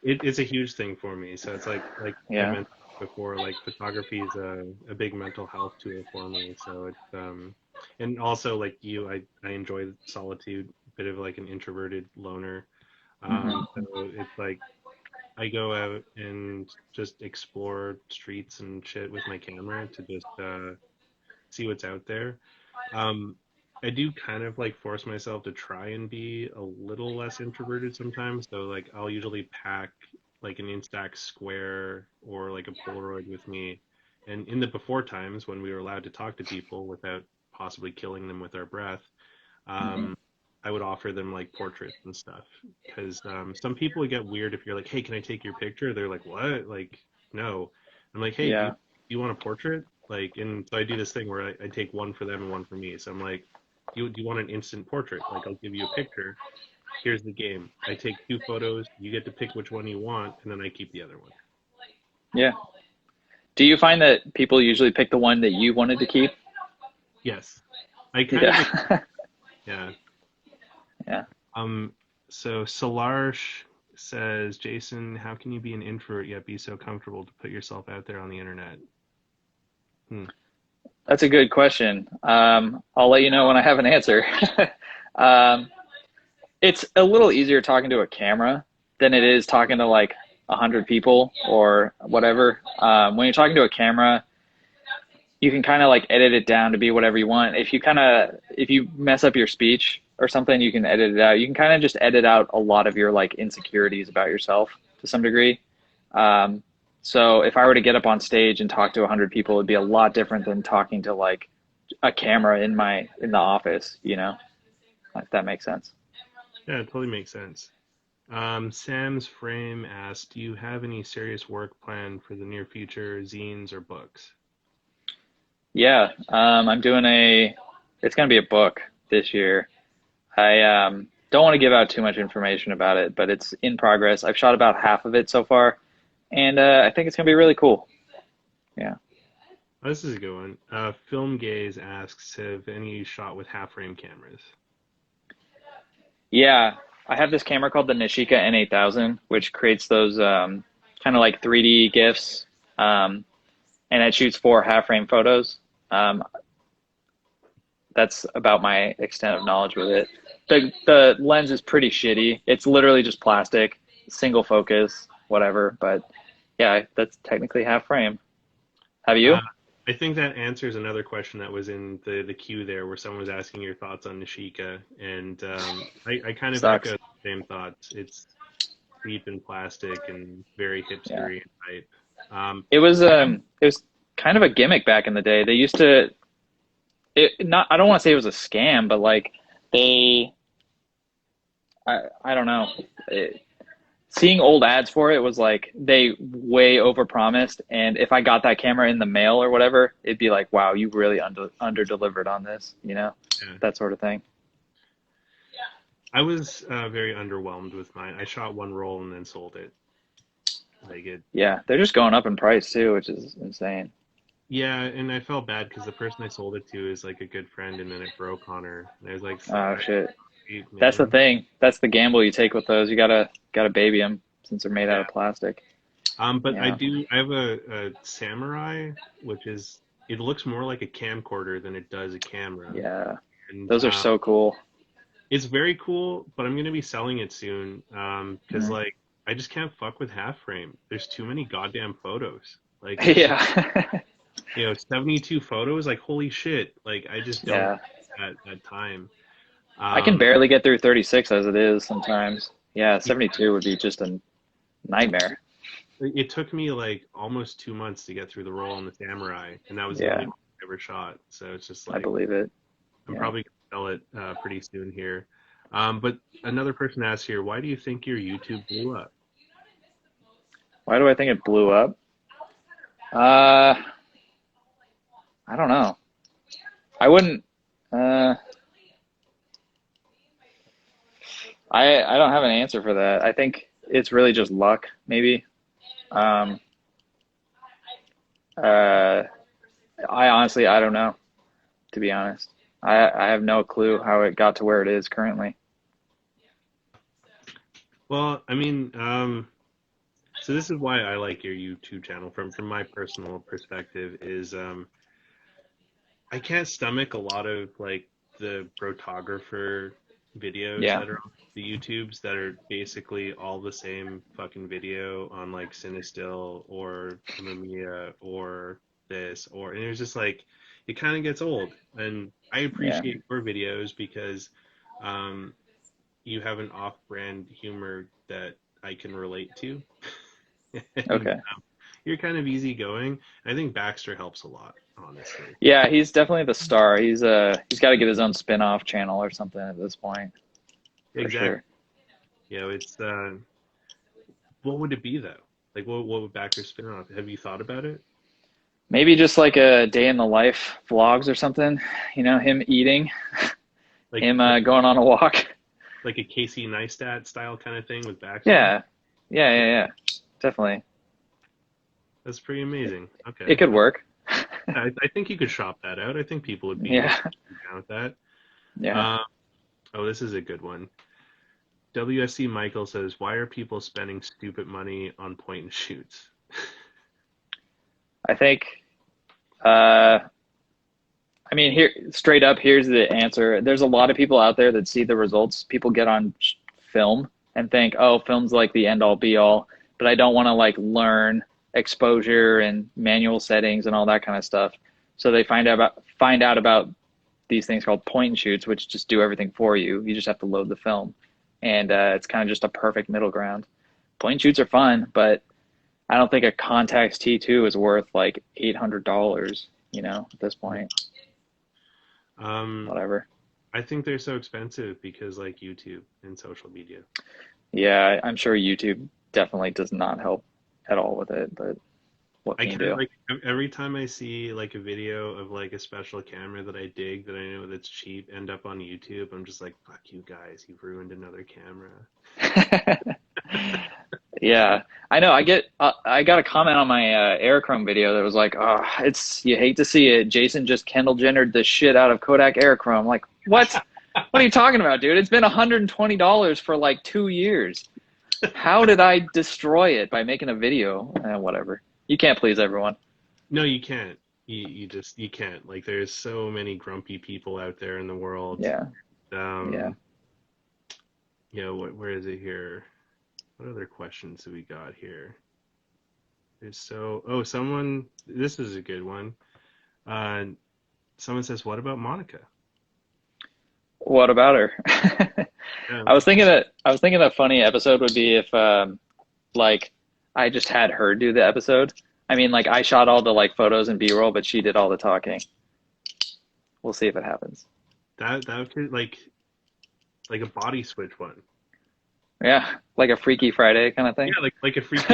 It's a huge thing for me. So it's like I Yeah. mentioned before, like photography is a big mental health tool for me. So it's and also like you, I enjoy solitude, bit of like an introverted loner. Hmm. So it's like I go out and just explore streets and shit with my camera to just see what's out there. Um, I do kind of like force myself to try and be a little less introverted sometimes. So like I'll usually pack like an Instax square or like a Polaroid with me. And in the before times when we were allowed to talk to people without possibly killing them with our breath, Hmm. um, I would offer them like portraits and stuff. Because some people would get weird if you're like, "Hey, can I take your picture?" They're like, "What?" Like, no. I'm like, "Hey, Yeah. do you want a portrait?" Like, and so I do this thing where I take one for them and one for me. So I'm like, do you want an instant portrait? Like, I'll give you a picture. Here's the game. I take two photos. You get to pick which one you want, and then I keep the other one. Yeah. Do you find that people usually pick the one that you wanted to keep? Yes, I kind of, Yeah. yeah. Yeah. Um, so Solarsh says, Jason, how can you be an introvert yet be so comfortable to put yourself out there on the internet? Hmm. That's a good question. I'll let you know when I have an answer. um, it's a little easier talking to a camera than it is talking to like 100 people or whatever. When you're talking to a camera, you can kind of like edit it down to be whatever you want. If you mess up your speech or something, you can edit it out. You can kind of just edit out a lot of your like insecurities about yourself to some degree. Um, so if I were to get up on stage and talk to 100 people, it'd be a lot different than talking to like a camera in the office, you know, if that makes sense. Yeah, it totally makes sense. Sam's Frame asked, do you have any serious work planned for the near future, zines or books? Yeah, it's going to be a book this year. I don't want to give out too much information about it, but it's in progress. I've shot about half of it so far. and I think it's gonna be really cool. Yeah. Oh, this is a good one. Film Gaze asks, have any shot with half frame cameras? Yeah, I have this camera called the Nishika N8000, which creates those kind of like 3D GIFs, and it shoots 4 half-frame photos. Um, that's about my extent of knowledge with it. The lens is pretty shitty. It's literally just plastic, single focus, whatever. But yeah, that's technically half frame. Have Uh, you? I think that answers another question that was in the queue there, where someone was asking your thoughts on Nishika, and I kind of Sucks. echo the same thoughts. It's cheap and plastic and very Yeah. hipstery type. Um, It was kind of a gimmick back in the day. They used to it not I don't want to say it was a scam, but like they I don't know. Seeing old ads for it was like they way overpromised, and if I got that camera in the mail or whatever, it'd be like, wow, you really under delivered on this, yeah. that sort of thing. I was very underwhelmed with mine. I shot one roll and then sold it. Like it, Yeah, they're just going up in price too, which is insane. yeah, and I felt bad because the person I sold it to is like a good friend, and then it broke on her. And I was like, Oh sorry, shit, that's the man. thing. That's the gamble you take with those. You gotta baby them since they're made out Yeah. of plastic. But Yeah, I have a Samurai, which is, it looks more like a camcorder than it does a camera. yeah, And those are so cool. it's very cool, but I'm gonna be selling it soon. Because Mhm. like I just can't fuck with half frame. There's too many goddamn photos. Like it's just, Yeah, 72 photos. Like holy shit. Like I just don't yeah. at that time. I can Um, barely get through 36 as it is sometimes. Yeah, 72 would be just a nightmare. it took me like almost 2 months to get through the role in the Samurai, and that was the only Yeah, one I ever shot. So it's just I like believe it. I'm Yeah. probably gonna sell it pretty soon here. But another person asked here, why do you think your YouTube blew up? Why do I think it blew up? Uh, I don't know. I wouldn't. Uh, I don't have an answer for that. I think it's really just luck, maybe. Um, uh, I don't know, to be honest. I have no clue how it got to where it is currently. Well, I mean, so this is why I like your YouTube channel from my personal perspective is I can't stomach a lot of like the photographer videos Yeah, that are on the YouTubes that are basically all the same fucking video on like Cinestill or Mamiya or this or and it's just like it kind of gets old and I yeah. appreciate your videos because um you have an off-brand humor that I can relate to and Okay. you're kind of easygoing. I think Baxter helps a lot, honestly. Yeah, he's definitely the star. He's got to get his own spin-off channel or something at this point, for Exactly. sure. It's what would it be though? Like what would Baxter spin off? Have you thought about it? Maybe just like a day in the life vlogs or something. Him eating, Like him like going on a walk. like a Casey Neistat style kind of thing with Baxter? Yeah, yeah. Definitely. That's pretty amazing. It Okay. could work. I think you could shop that out. I think people would be Yeah, down with that. yeah. Um, oh, this is a good one. WSC Michael says, "Why are people spending stupid money on point and shoots?" I think. Uh, I mean, here straight up, here's the answer. There's a lot of people out there that see the results people get on film and think, "Oh, film's like the end all be all," but I don't want to like learn exposure and manual settings and all that kind of stuff. So they find out about these things called point and shoots, which just do everything for you. You just have to load the film, and it's kind of just a perfect middle ground. Point and shoots are fun, but I don't think a Contax T2 is worth like $800. At this point, Um, whatever. I think they're so expensive because like YouTube and social media. Yeah, I'm sure YouTube definitely does not help at all with it, but what I can you kind of do? like every time I see like a video of like a special camera that I dig that I know that's cheap end up on YouTube, I'm just like, fuck you guys, you've ruined another camera. Yeah, I know. I got a comment on my Aerochrome video that was like, "Oh, it's you hate to see it. Jason just Kendall Jennered the shit out of Kodak Aerochrome." I'm like, what? What are you talking about, dude? It's been $120 for like 2 years. How did I destroy it by making a video? Whatever. You can't please everyone. No, you can't. You can't. Like, there's so many grumpy people out there in the world. Yeah, yeah. Um, where is it here? What other questions do we got here? Someone, this is a good one. Uh, Someone says, what about Monica? What about her? Yeah. I was thinking a funny episode would be if like I just had her do the episode. I mean, like I shot all the like photos and B-roll, but she did all the talking. We'll see if it happens. That could like a body switch one. Yeah, like a Freaky Friday kind of thing. Yeah, like a freaky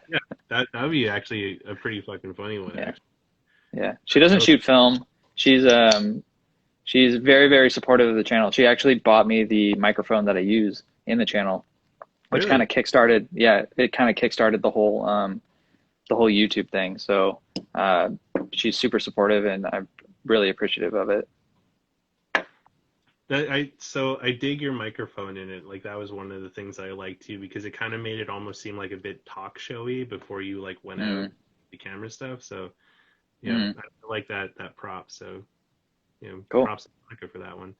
yeah, that would be actually a pretty fucking funny one, Yeah, actually. yeah. She doesn't shoot film. She's very, very supportive of the channel. She actually bought me the microphone that I use in the channel, which kind Really? of kickstarted, yeah, it kind of kickstarted the whole YouTube thing. So she's super supportive, and I'm really appreciative of it. I dig your microphone in it. Like that was one of the things I liked too because it kind of made it almost seem like a bit talk showy before you like went out Mm, the camera stuff. So mm, I like that prop. So cool. props to Monica for that one.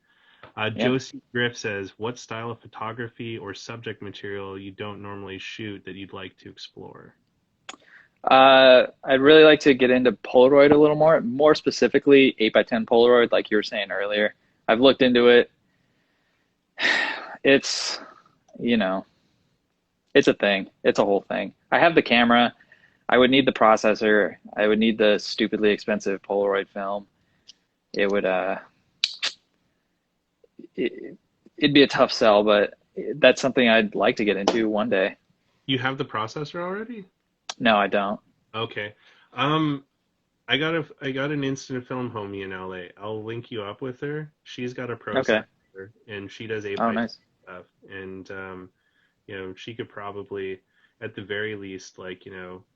Yeah. Josie Griff says, "What style of photography or subject material you don't normally shoot that you'd like to explore?" I'd really like to get into Polaroid a little more specifically 8x10 Polaroid, like you were saying earlier. I've looked into it. It's, you know, it's a thing. It's a whole thing. I have the camera. I would need the processor. I would need the stupidly expensive Polaroid film. It would, it, it'd be a tough sell, but that's something I'd like to get into one day. You have the processor already? No, I don't. Okay. Um, I got an instant film homie in LA. I'll link you up with her. She's got a Okay. processor and she does 8 Oh, by 10 nice. stuff. And she could probably at the very least like,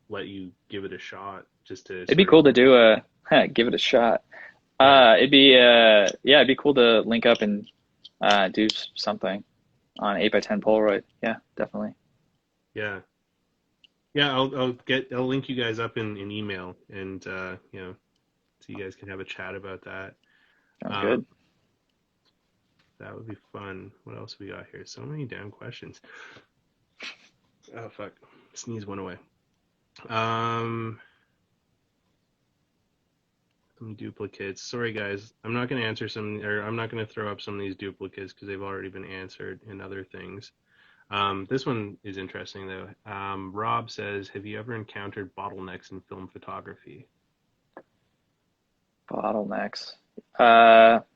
let you give it a shot just to It'd be sort of cool to do give it a shot. yeah. Yeah, it'd be cool to link up and do something on 8x10 Polaroid. Yeah, definitely. Yeah. Yeah, I'll link you guys up in email and so you guys can have a chat about that. Sounds Um, good. that would be fun. What else we got here? So many damn questions. Oh fuck. Sneeze one away. Um, some duplicates. Sorry guys, I'm not going to answer some, or I'm not going to throw up some of these duplicates because they've already been answered in other things. This one is interesting though. Rob says, "Have you ever encountered bottlenecks in film photography?" Bottlenecks.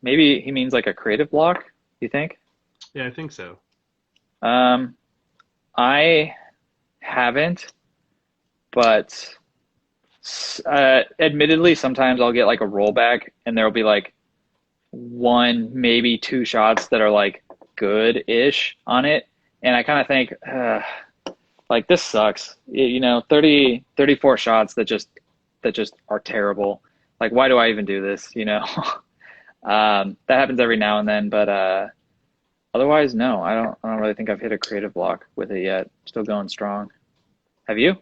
Maybe he means like a creative block, you think? Yeah, I think so. Um, I haven't, but admittedly, sometimes I'll get like a rollback and there'll be like one, maybe two shots that are like good-ish on it. And I kind of think, like this sucks. 34 shots that just are terrible. Like, why do I even do this? That happens every now and then, but otherwise, no, I don't really think I've hit a creative block with it yet. Still going strong. Have you?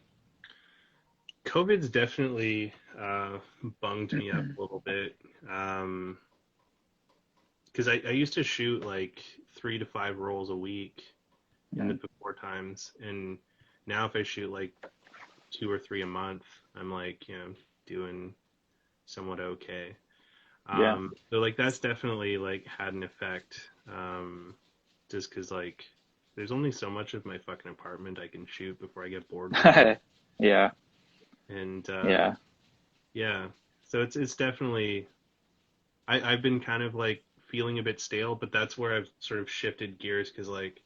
COVID's definitely bunged me up a little bit. Because I used to shoot like 3 to 5 rolls a week in the Mm. before times, and now if I shoot like 2 or 3 a month, I'm like, doing somewhat okay. Yeah. So like that's definitely like had an effect. Just because like there's only so much of my fucking apartment I can shoot before I get bored with it, Yeah. and Yeah. yeah, so it's definitely I've been kind of like feeling a bit stale, but that's where I've sort of shifted gears because like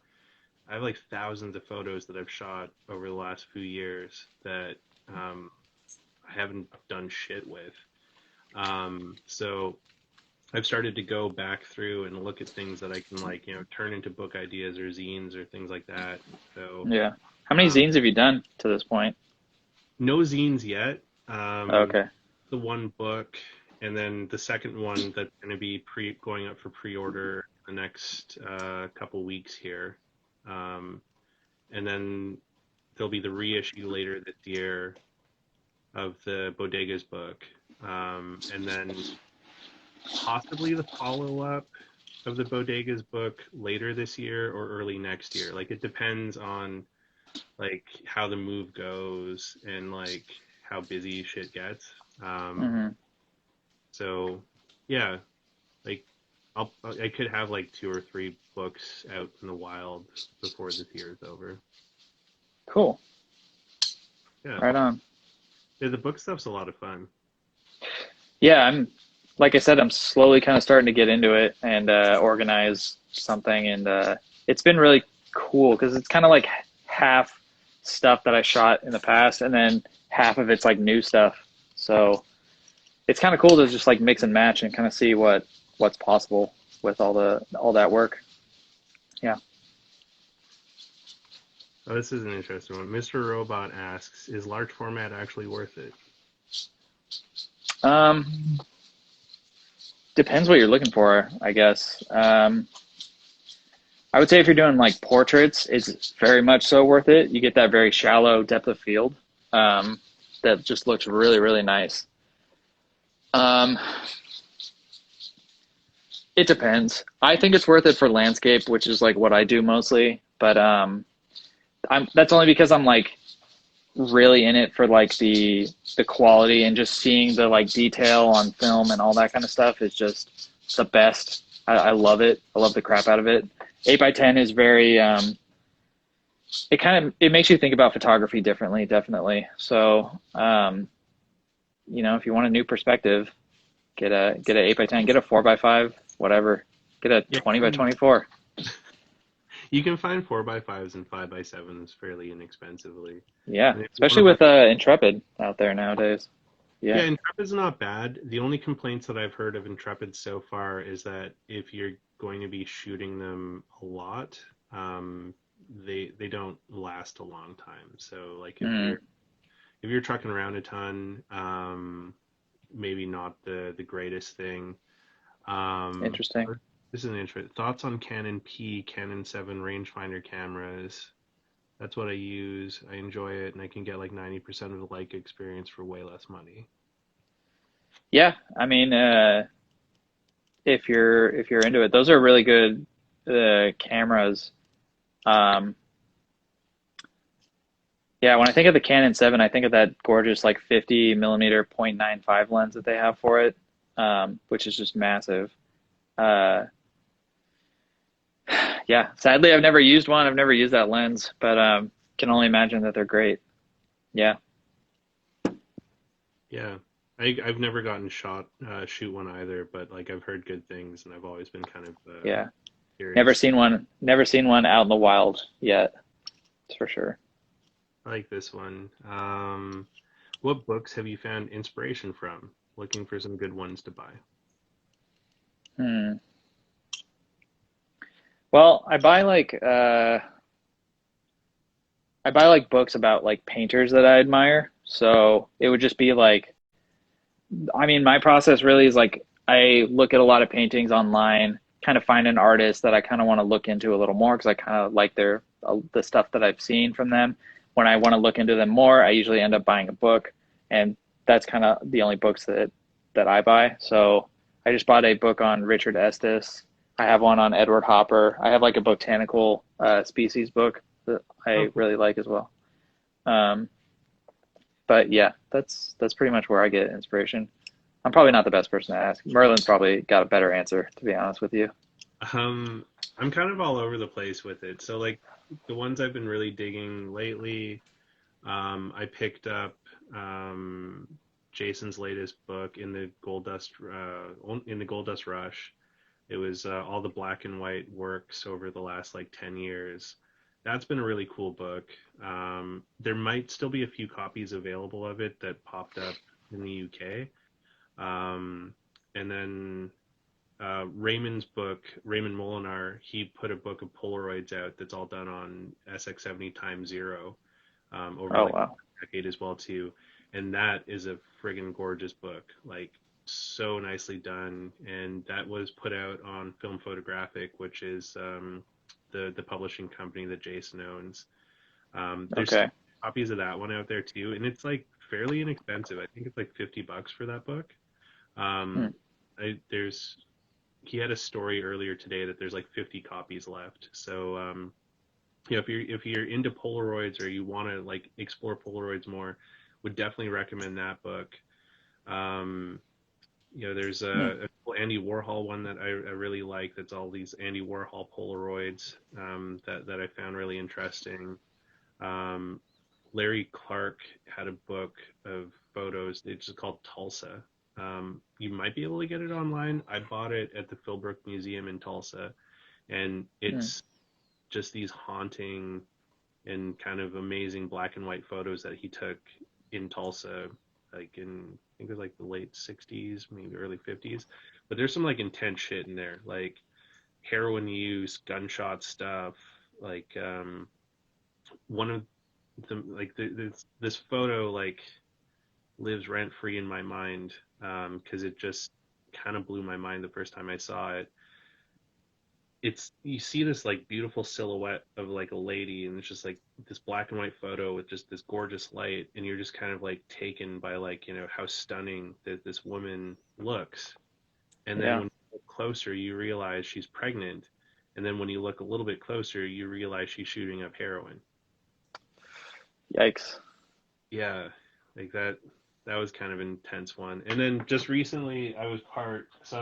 I have like thousands of photos that I've shot over the last few years that I haven't done shit with. So I've started to go back through and look at things that I can like, turn into book ideas or zines or things like that. So, Yeah. How many um, zines have you done to this point? no zines yet. Okay. The one book, and then the second one that's going to be going up for pre-order the next couple weeks here. Um, and then there'll be the reissue later this year of the Bodegas book. And then possibly the follow-up of the Bodegas book later this year or early next year. Like it depends on like how the move goes and like how busy shit gets. Um, Hmm. so yeah, like I could have like 2 or 3 books out in the wild before this year is over. Cool. Yeah. Right on. Yeah, the book stuff's a lot of fun. Yeah, like I said, I'm slowly kind of starting to get into it and organize something, and it's been really cool because it's kind of like half stuff that I shot in the past, and then half of it's like new stuff. So it's kind of cool to just like mix and match and kind of see what's possible with all that work. Yeah. Oh, this is an interesting one. Mr. Robot asks, is large format actually worth it? Um, Depends what you're looking for, I guess. I would say if you're doing like portraits, it's very much so worth it. You get that very shallow depth of field um, that just looks really, really nice. Um, it depends. I think it's worth it for landscape, which is like what I do mostly. But that's only because I'm like really in it for like the quality and just seeing the like detail on film and all that kind of stuff is just the best. I love it. I love the crap out of it. 8x10 is very it makes you think about photography differently, definitely. So if you want a new perspective, get a 8x10, get a 4x5, whatever. Get a Yeah, 20x24. you can find 4x5s and 5x7s fairly inexpensively. Yeah, And if you want especially to with Intrepid out there nowadays. yeah, Yeah. Intrepid's not bad. The only complaints that I've heard of Intrepid so far is that if you're going to be shooting them a lot, um, they don't last a long time. So like Mm, if you're trucking around a ton, maybe not the greatest thing. interesting. This is an interesting thoughts on Canon P, Canon 7 rangefinder cameras. That's what I use. I enjoy it, and I can get like 90% of the Leica experience for way less money. Yeah, I mean, if you're into it, those are really good cameras. Um, yeah, when I think of the Canon 7, I think of that gorgeous like 50 millimeter 0.95 lens that they have for it, which is just massive. Uh, yeah, sadly, I've never used one. I've never used that lens, but can only imagine that they're great. Yeah, Yeah, I've never gotten shoot one either, but like I've heard good things, and I've always been kind of yeah. Never curious. seen one. Never seen one out in the wild yet. That's for sure. I like this one. What books have you found inspiration from? Looking for some good ones to buy. Hmm. Well, I buy like books about like painters that I admire. So it would just be like, I mean, my process really is like I look at a lot of paintings online, kind of find an artist that I kind of want to look into a little more because I kind of like the stuff that I've seen from them. When I want to look into them more, I usually end up buying a book, and that's kind of the only books that I buy. So I just bought a book on Richard Estes. I have one on Edward Hopper. I have like a botanical species book that Oh, I cool. really like as well. Um, but yeah, that's pretty much where I get inspiration. I'm probably not the best person to ask. Merlin's probably got a better answer, to be honest with you. Um, I'm kind of all over the place with it. So like the ones I've been really digging lately, I picked up um, Jason's latest book in the Gold Dust Rush. It was all the black and white works over the last like 10 years. That's been a really cool book. There might still be a few copies available of it that popped up in the UK. And then Raymond's book, Raymond Molinar, he put a book of Polaroids out that's all done on SX70 times zero over Oh like wow. a decade as well too, and that is a friggin' gorgeous book, like so nicely done, and that was put out on Film Photographic, which is the publishing company that Jason owns. There's Okay. still copies of that one out there too, and it's like fairly inexpensive. I think it's like $50 for that book. Hmm. Um, there's he had a story earlier today that there's like 50 copies left. So if you're into Polaroids or you want to like explore Polaroids more, would definitely recommend that book. Um, there's Hmm. a cool Andy Warhol one that I really like. That's all these Andy Warhol Polaroids that I found really interesting. Um, Larry Clark had a book of photos. It's just called Tulsa. You might be able to get it online. I bought it at the Philbrook Museum in Tulsa, and Hmm. it's just these haunting and kind of amazing black and white photos that he took in Tulsa, like in I think it was like the late '60s, maybe early '50s. But there's some like intense shit in there, like heroin use, gunshot stuff, like one of this photo like lives rent free in my mind because it just kind of blew my mind the first time I saw it. It's you see this like beautiful silhouette of like a lady, and it's just like this black and white photo with just this gorgeous light, and you're just kind of like taken by like how stunning that this woman looks. And then Yeah. when you look closer, you realize she's pregnant, and then when you look a little bit closer, you realize she's shooting up heroin. Yikes. Yeah, like that was kind of an intense one. And then just recently I'm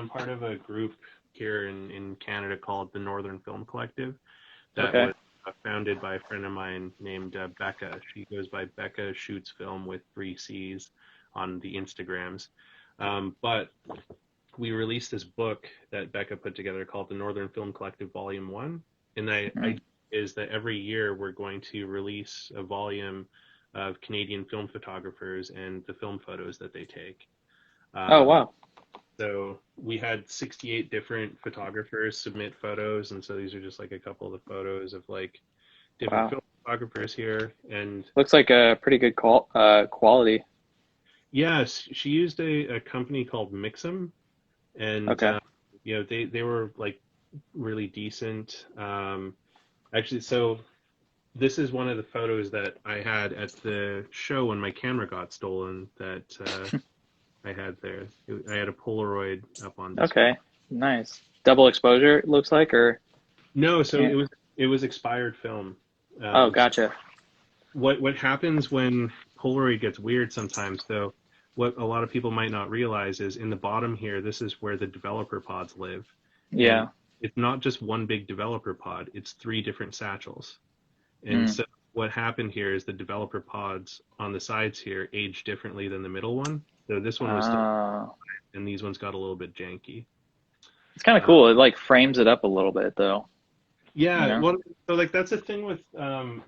part of a group here in Canada called the Northern Film Collective that Okay. was founded by a friend of mine named Becca. She goes by Becca Shoots Film with 3 C's on the Instagrams. But we released this book that Becca put together called the Northern Film Collective Volume 1. And the Hmm. idea is that every year we're going to release a volume of Canadian film photographers and the film photos that they take. Oh Um, wow. so we had 68 different photographers submit photos, and so these are just like a couple of the photos of like different Wow. film photographers here. And Looks like a pretty good quality. yes, she used a company called Mixam, and Okay. they were like really decent. Actually, so this is one of the photos that I had at the show when my camera got stolen that I had there. I had a Polaroid up on display. Okay. Nice. Double exposure, it looks like, or No, so can't. it was expired film. Oh, So gotcha. what happens when Polaroid gets weird sometimes, though, what a lot of people might not realize is in the bottom here, this is where the developer pods live. And Yeah. it's not just one big developer pod, it's 3 different satchels. And Hmm. so what happened here is the developer pods on the sides here age differently than the middle one. So this one was still, Ah. and these ones got a little bit janky. It's kind of Uh, cool. It like frames it up a little bit though, you yeah, know? well, so like that's the thing with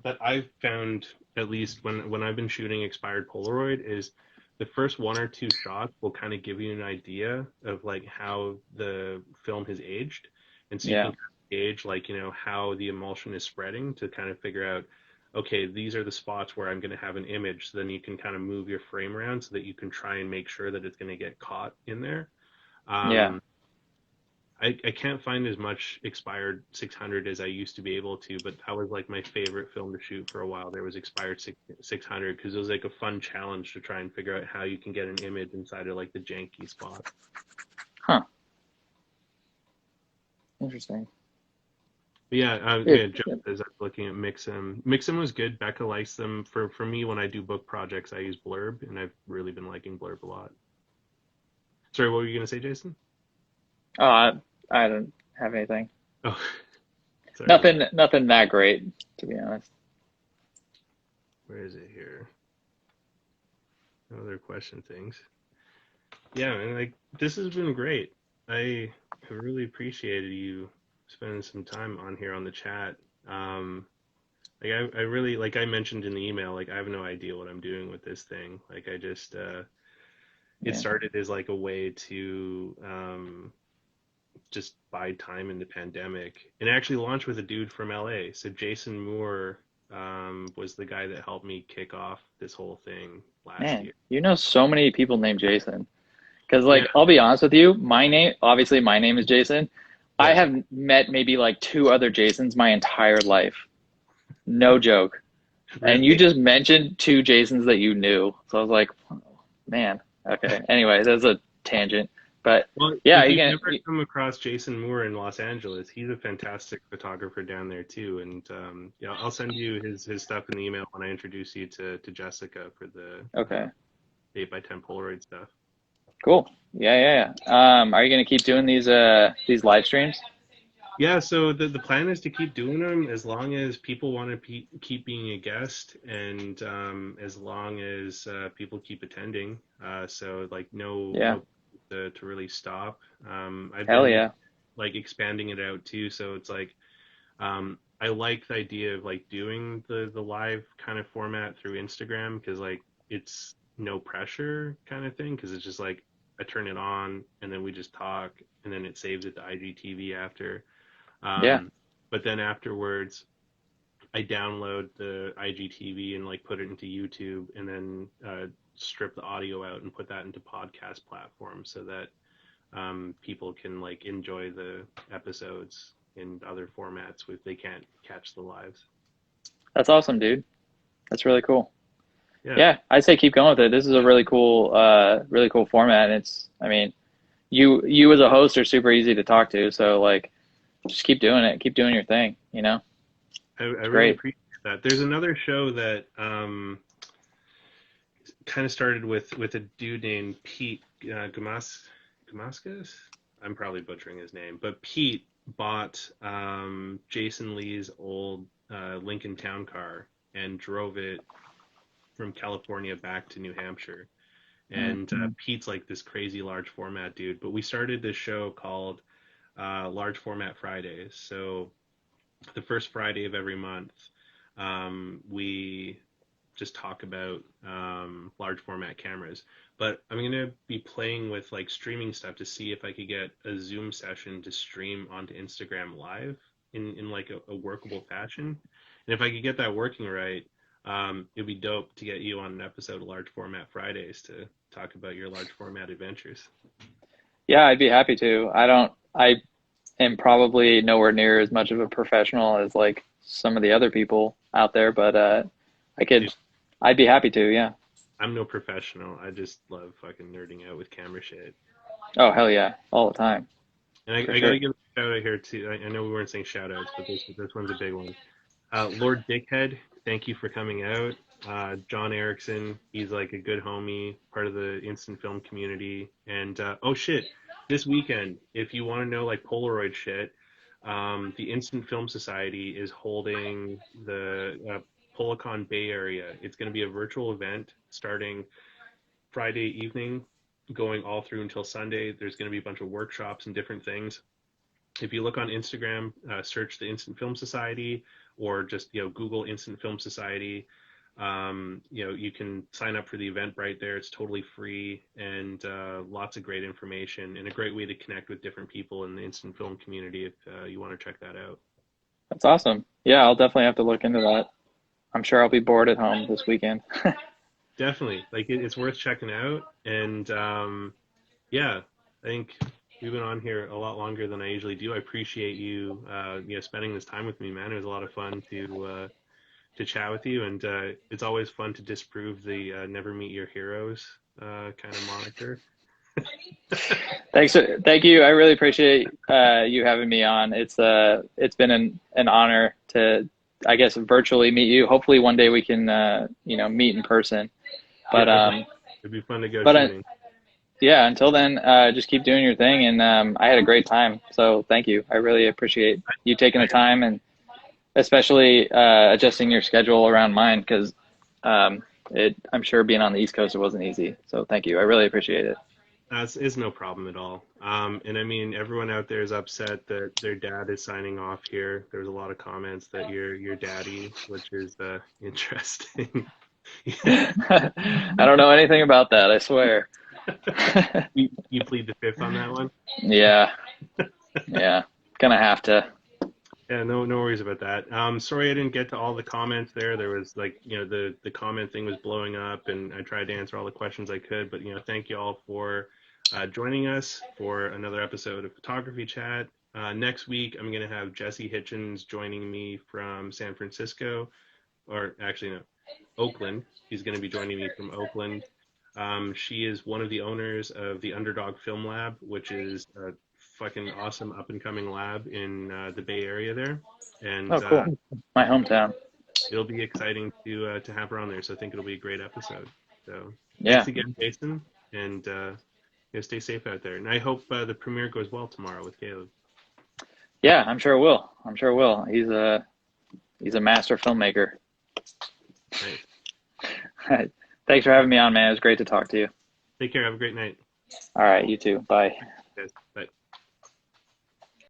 that I've found at least when I've been shooting expired Polaroid is the first 1 or 2 shots will kind of give you an idea of like how the film has aged, and so you can Yeah. kind of gauge like how the emulsion is spreading to kind of figure out, okay, these are the spots where I'm going to have an image. So then you can kind of move your frame around so that you can try and make sure that it's going to get caught in there. Yeah. Um, I can't find as much expired 600 as I used to be able to, but that was like my favorite film to shoot for a while. There was expired 600 because it was like a fun challenge to try and figure out how you can get an image inside of like the janky spot. Huh. Interesting. But yeah, It, yeah, Jeff is looking at Mixam. Mixam was good. Becca likes them. For me, when I do book projects, I use Blurb, and I've really been liking Blurb a lot. Sorry, what were you gonna say, Jason? oh, I don't have anything. Oh, sorry about Nothing that great, to be honest. where is it here? Other question things. Yeah, and like this has been great. I have really appreciated you spending some time on here on the chat. Like I really like I mentioned in the email, like I have no idea what I'm doing with this thing. Like I just it Yeah. started as like a way to just bide time in the pandemic. And it actually launched with a dude from LA. So Jason Moore was the guy that helped me kick off this whole thing last Man, year. you know so many people named Jason. Because, Yeah, like, I'll be honest with you, obviously, my name is Jason. I yeah. have met maybe like two other Jasons my entire life. No joke. And you Really? just mentioned two Jasons that you knew. So I was like, oh, man. Okay. Anyway, that's a tangent. But Well, yeah, if you you've can. never come across Jason Moore in Los Angeles, he's a fantastic photographer down there too. And yeah, I'll send you his stuff in the email when I introduce you to Jessica for the Okay. 8x10 Polaroid stuff. Cool. Yeah, yeah, yeah. Are you gonna keep doing these live streams? Yeah, so the plan is to keep doing them as long as people want to keep being a guest, and as long as people keep attending. So like Yeah. no to really stop. I've Hell been yeah. like expanding it out too, so it's like I like the idea of like doing the live kind of format through Instagram because like it's no pressure kind of thing because it's just like I turn it on and then we just talk and then it saves it to IGTV after. Yeah. Um, but then afterwards, I download the IGTV and like put it into YouTube and then strip the audio out and put that into podcast platforms so that people can like enjoy the episodes in other formats if they can't catch the lives. That's awesome, dude. That's really cool. Yeah, Yeah, I'd say keep going with it. This is a really cool format. And I mean, you as a host are super easy to talk to. So like, just keep doing it. Keep doing your thing. You know, I it's really great. appreciate that. There's another show that kind of started with a dude named Pete Gamaskas. I'm probably butchering his name, but Pete bought Jason Lee's old Lincoln Town Car and drove it from California back to New Hampshire. And Pete's like this crazy large format dude. But we started this show called Large Format Fridays. So the first Friday of every month, we just talk about large format cameras. But I'm gonna be playing with like streaming stuff to see if I could get a Zoom session to stream onto Instagram Live in like a workable fashion. And if I could get that working right, it'd be dope to get you on an episode of Large Format Fridays to talk about your large format adventures. Yeah, I'd be happy to. I am probably nowhere near as much of a professional as like some of the other people out there, but I could, Dude, I'd be happy to. Yeah. I'm no professional. I just love fucking nerding out with camera shit. Oh, hell yeah. All the time. And For I gotta sure. give a shout out here too. I know we weren't saying shout outs, but this one's a big one. Lord Dickhead, thank you for coming out. John Erickson, he's like a good homie, part of the instant film community. And oh shit, this weekend, if you want to know like Polaroid shit, the Instant Film Society is holding the Policon Bay Area. It's going to be a virtual event starting Friday evening, going all through until Sunday. There's going to be a bunch of workshops and different things. If you look on Instagram, search the Instant Film Society, or just Google Instant Film Society. You can sign up for the event right there. It's totally free and lots of great information and a great way to connect with different people in the instant film community if you want to check that out. That's awesome. Yeah, I'll definitely have to look into that. I'm sure I'll be bored at home this weekend. Definitely, like it's worth checking out. And yeah, I think we've been on here a lot longer than I usually do. I appreciate you, spending this time with me, man. It was a lot of fun to chat with you, and it's always fun to disprove the "never meet your heroes" kind of moniker. Thank you. I really appreciate you having me on. It's been an honor to, I guess, virtually meet you. Hopefully one day we can meet in person. But Yeah, it'd be fun to go but shooting. yeah, until then, just keep doing your thing, and I had a great time. So thank you. I really appreciate you taking the time, and especially adjusting your schedule around mine, because I'm sure being on the East Coast, it wasn't easy. So thank you. I really appreciate it. Is no problem at all. And I mean, everyone out there is upset that their dad is signing off here. There's a lot of comments that you're your daddy, which is interesting. I don't know anything about that, I swear. You plead the fifth on that one? Yeah. Yeah, gonna have to. Yeah, no worries about that. Sorry I didn't get to all the comments there. There was like, the comment thing was blowing up, and I tried to answer all the questions I could. But thank you all for joining us for another episode of Photography Chat. Next week, I'm going to have Jesse Hitchens joining me from San Francisco, or actually no, Oakland. He's going to be joining me from Oakland. She is one of the owners of the Underdog Film Lab, which is a fucking awesome up and coming lab in the Bay Area there, and Oh, cool. My hometown. it'll be exciting to have her on there. So I think it'll be a great episode. So Yeah. thanks again, Jason, and stay safe out there. And I hope the premiere goes well tomorrow with Caleb. Yeah, I'm sure it will. I'm sure it will. He's a master filmmaker. Nice. Thanks for having me on, man. It was great to talk to you. Take care. Have a great night. All right, you too. Bye. Guys. Bye.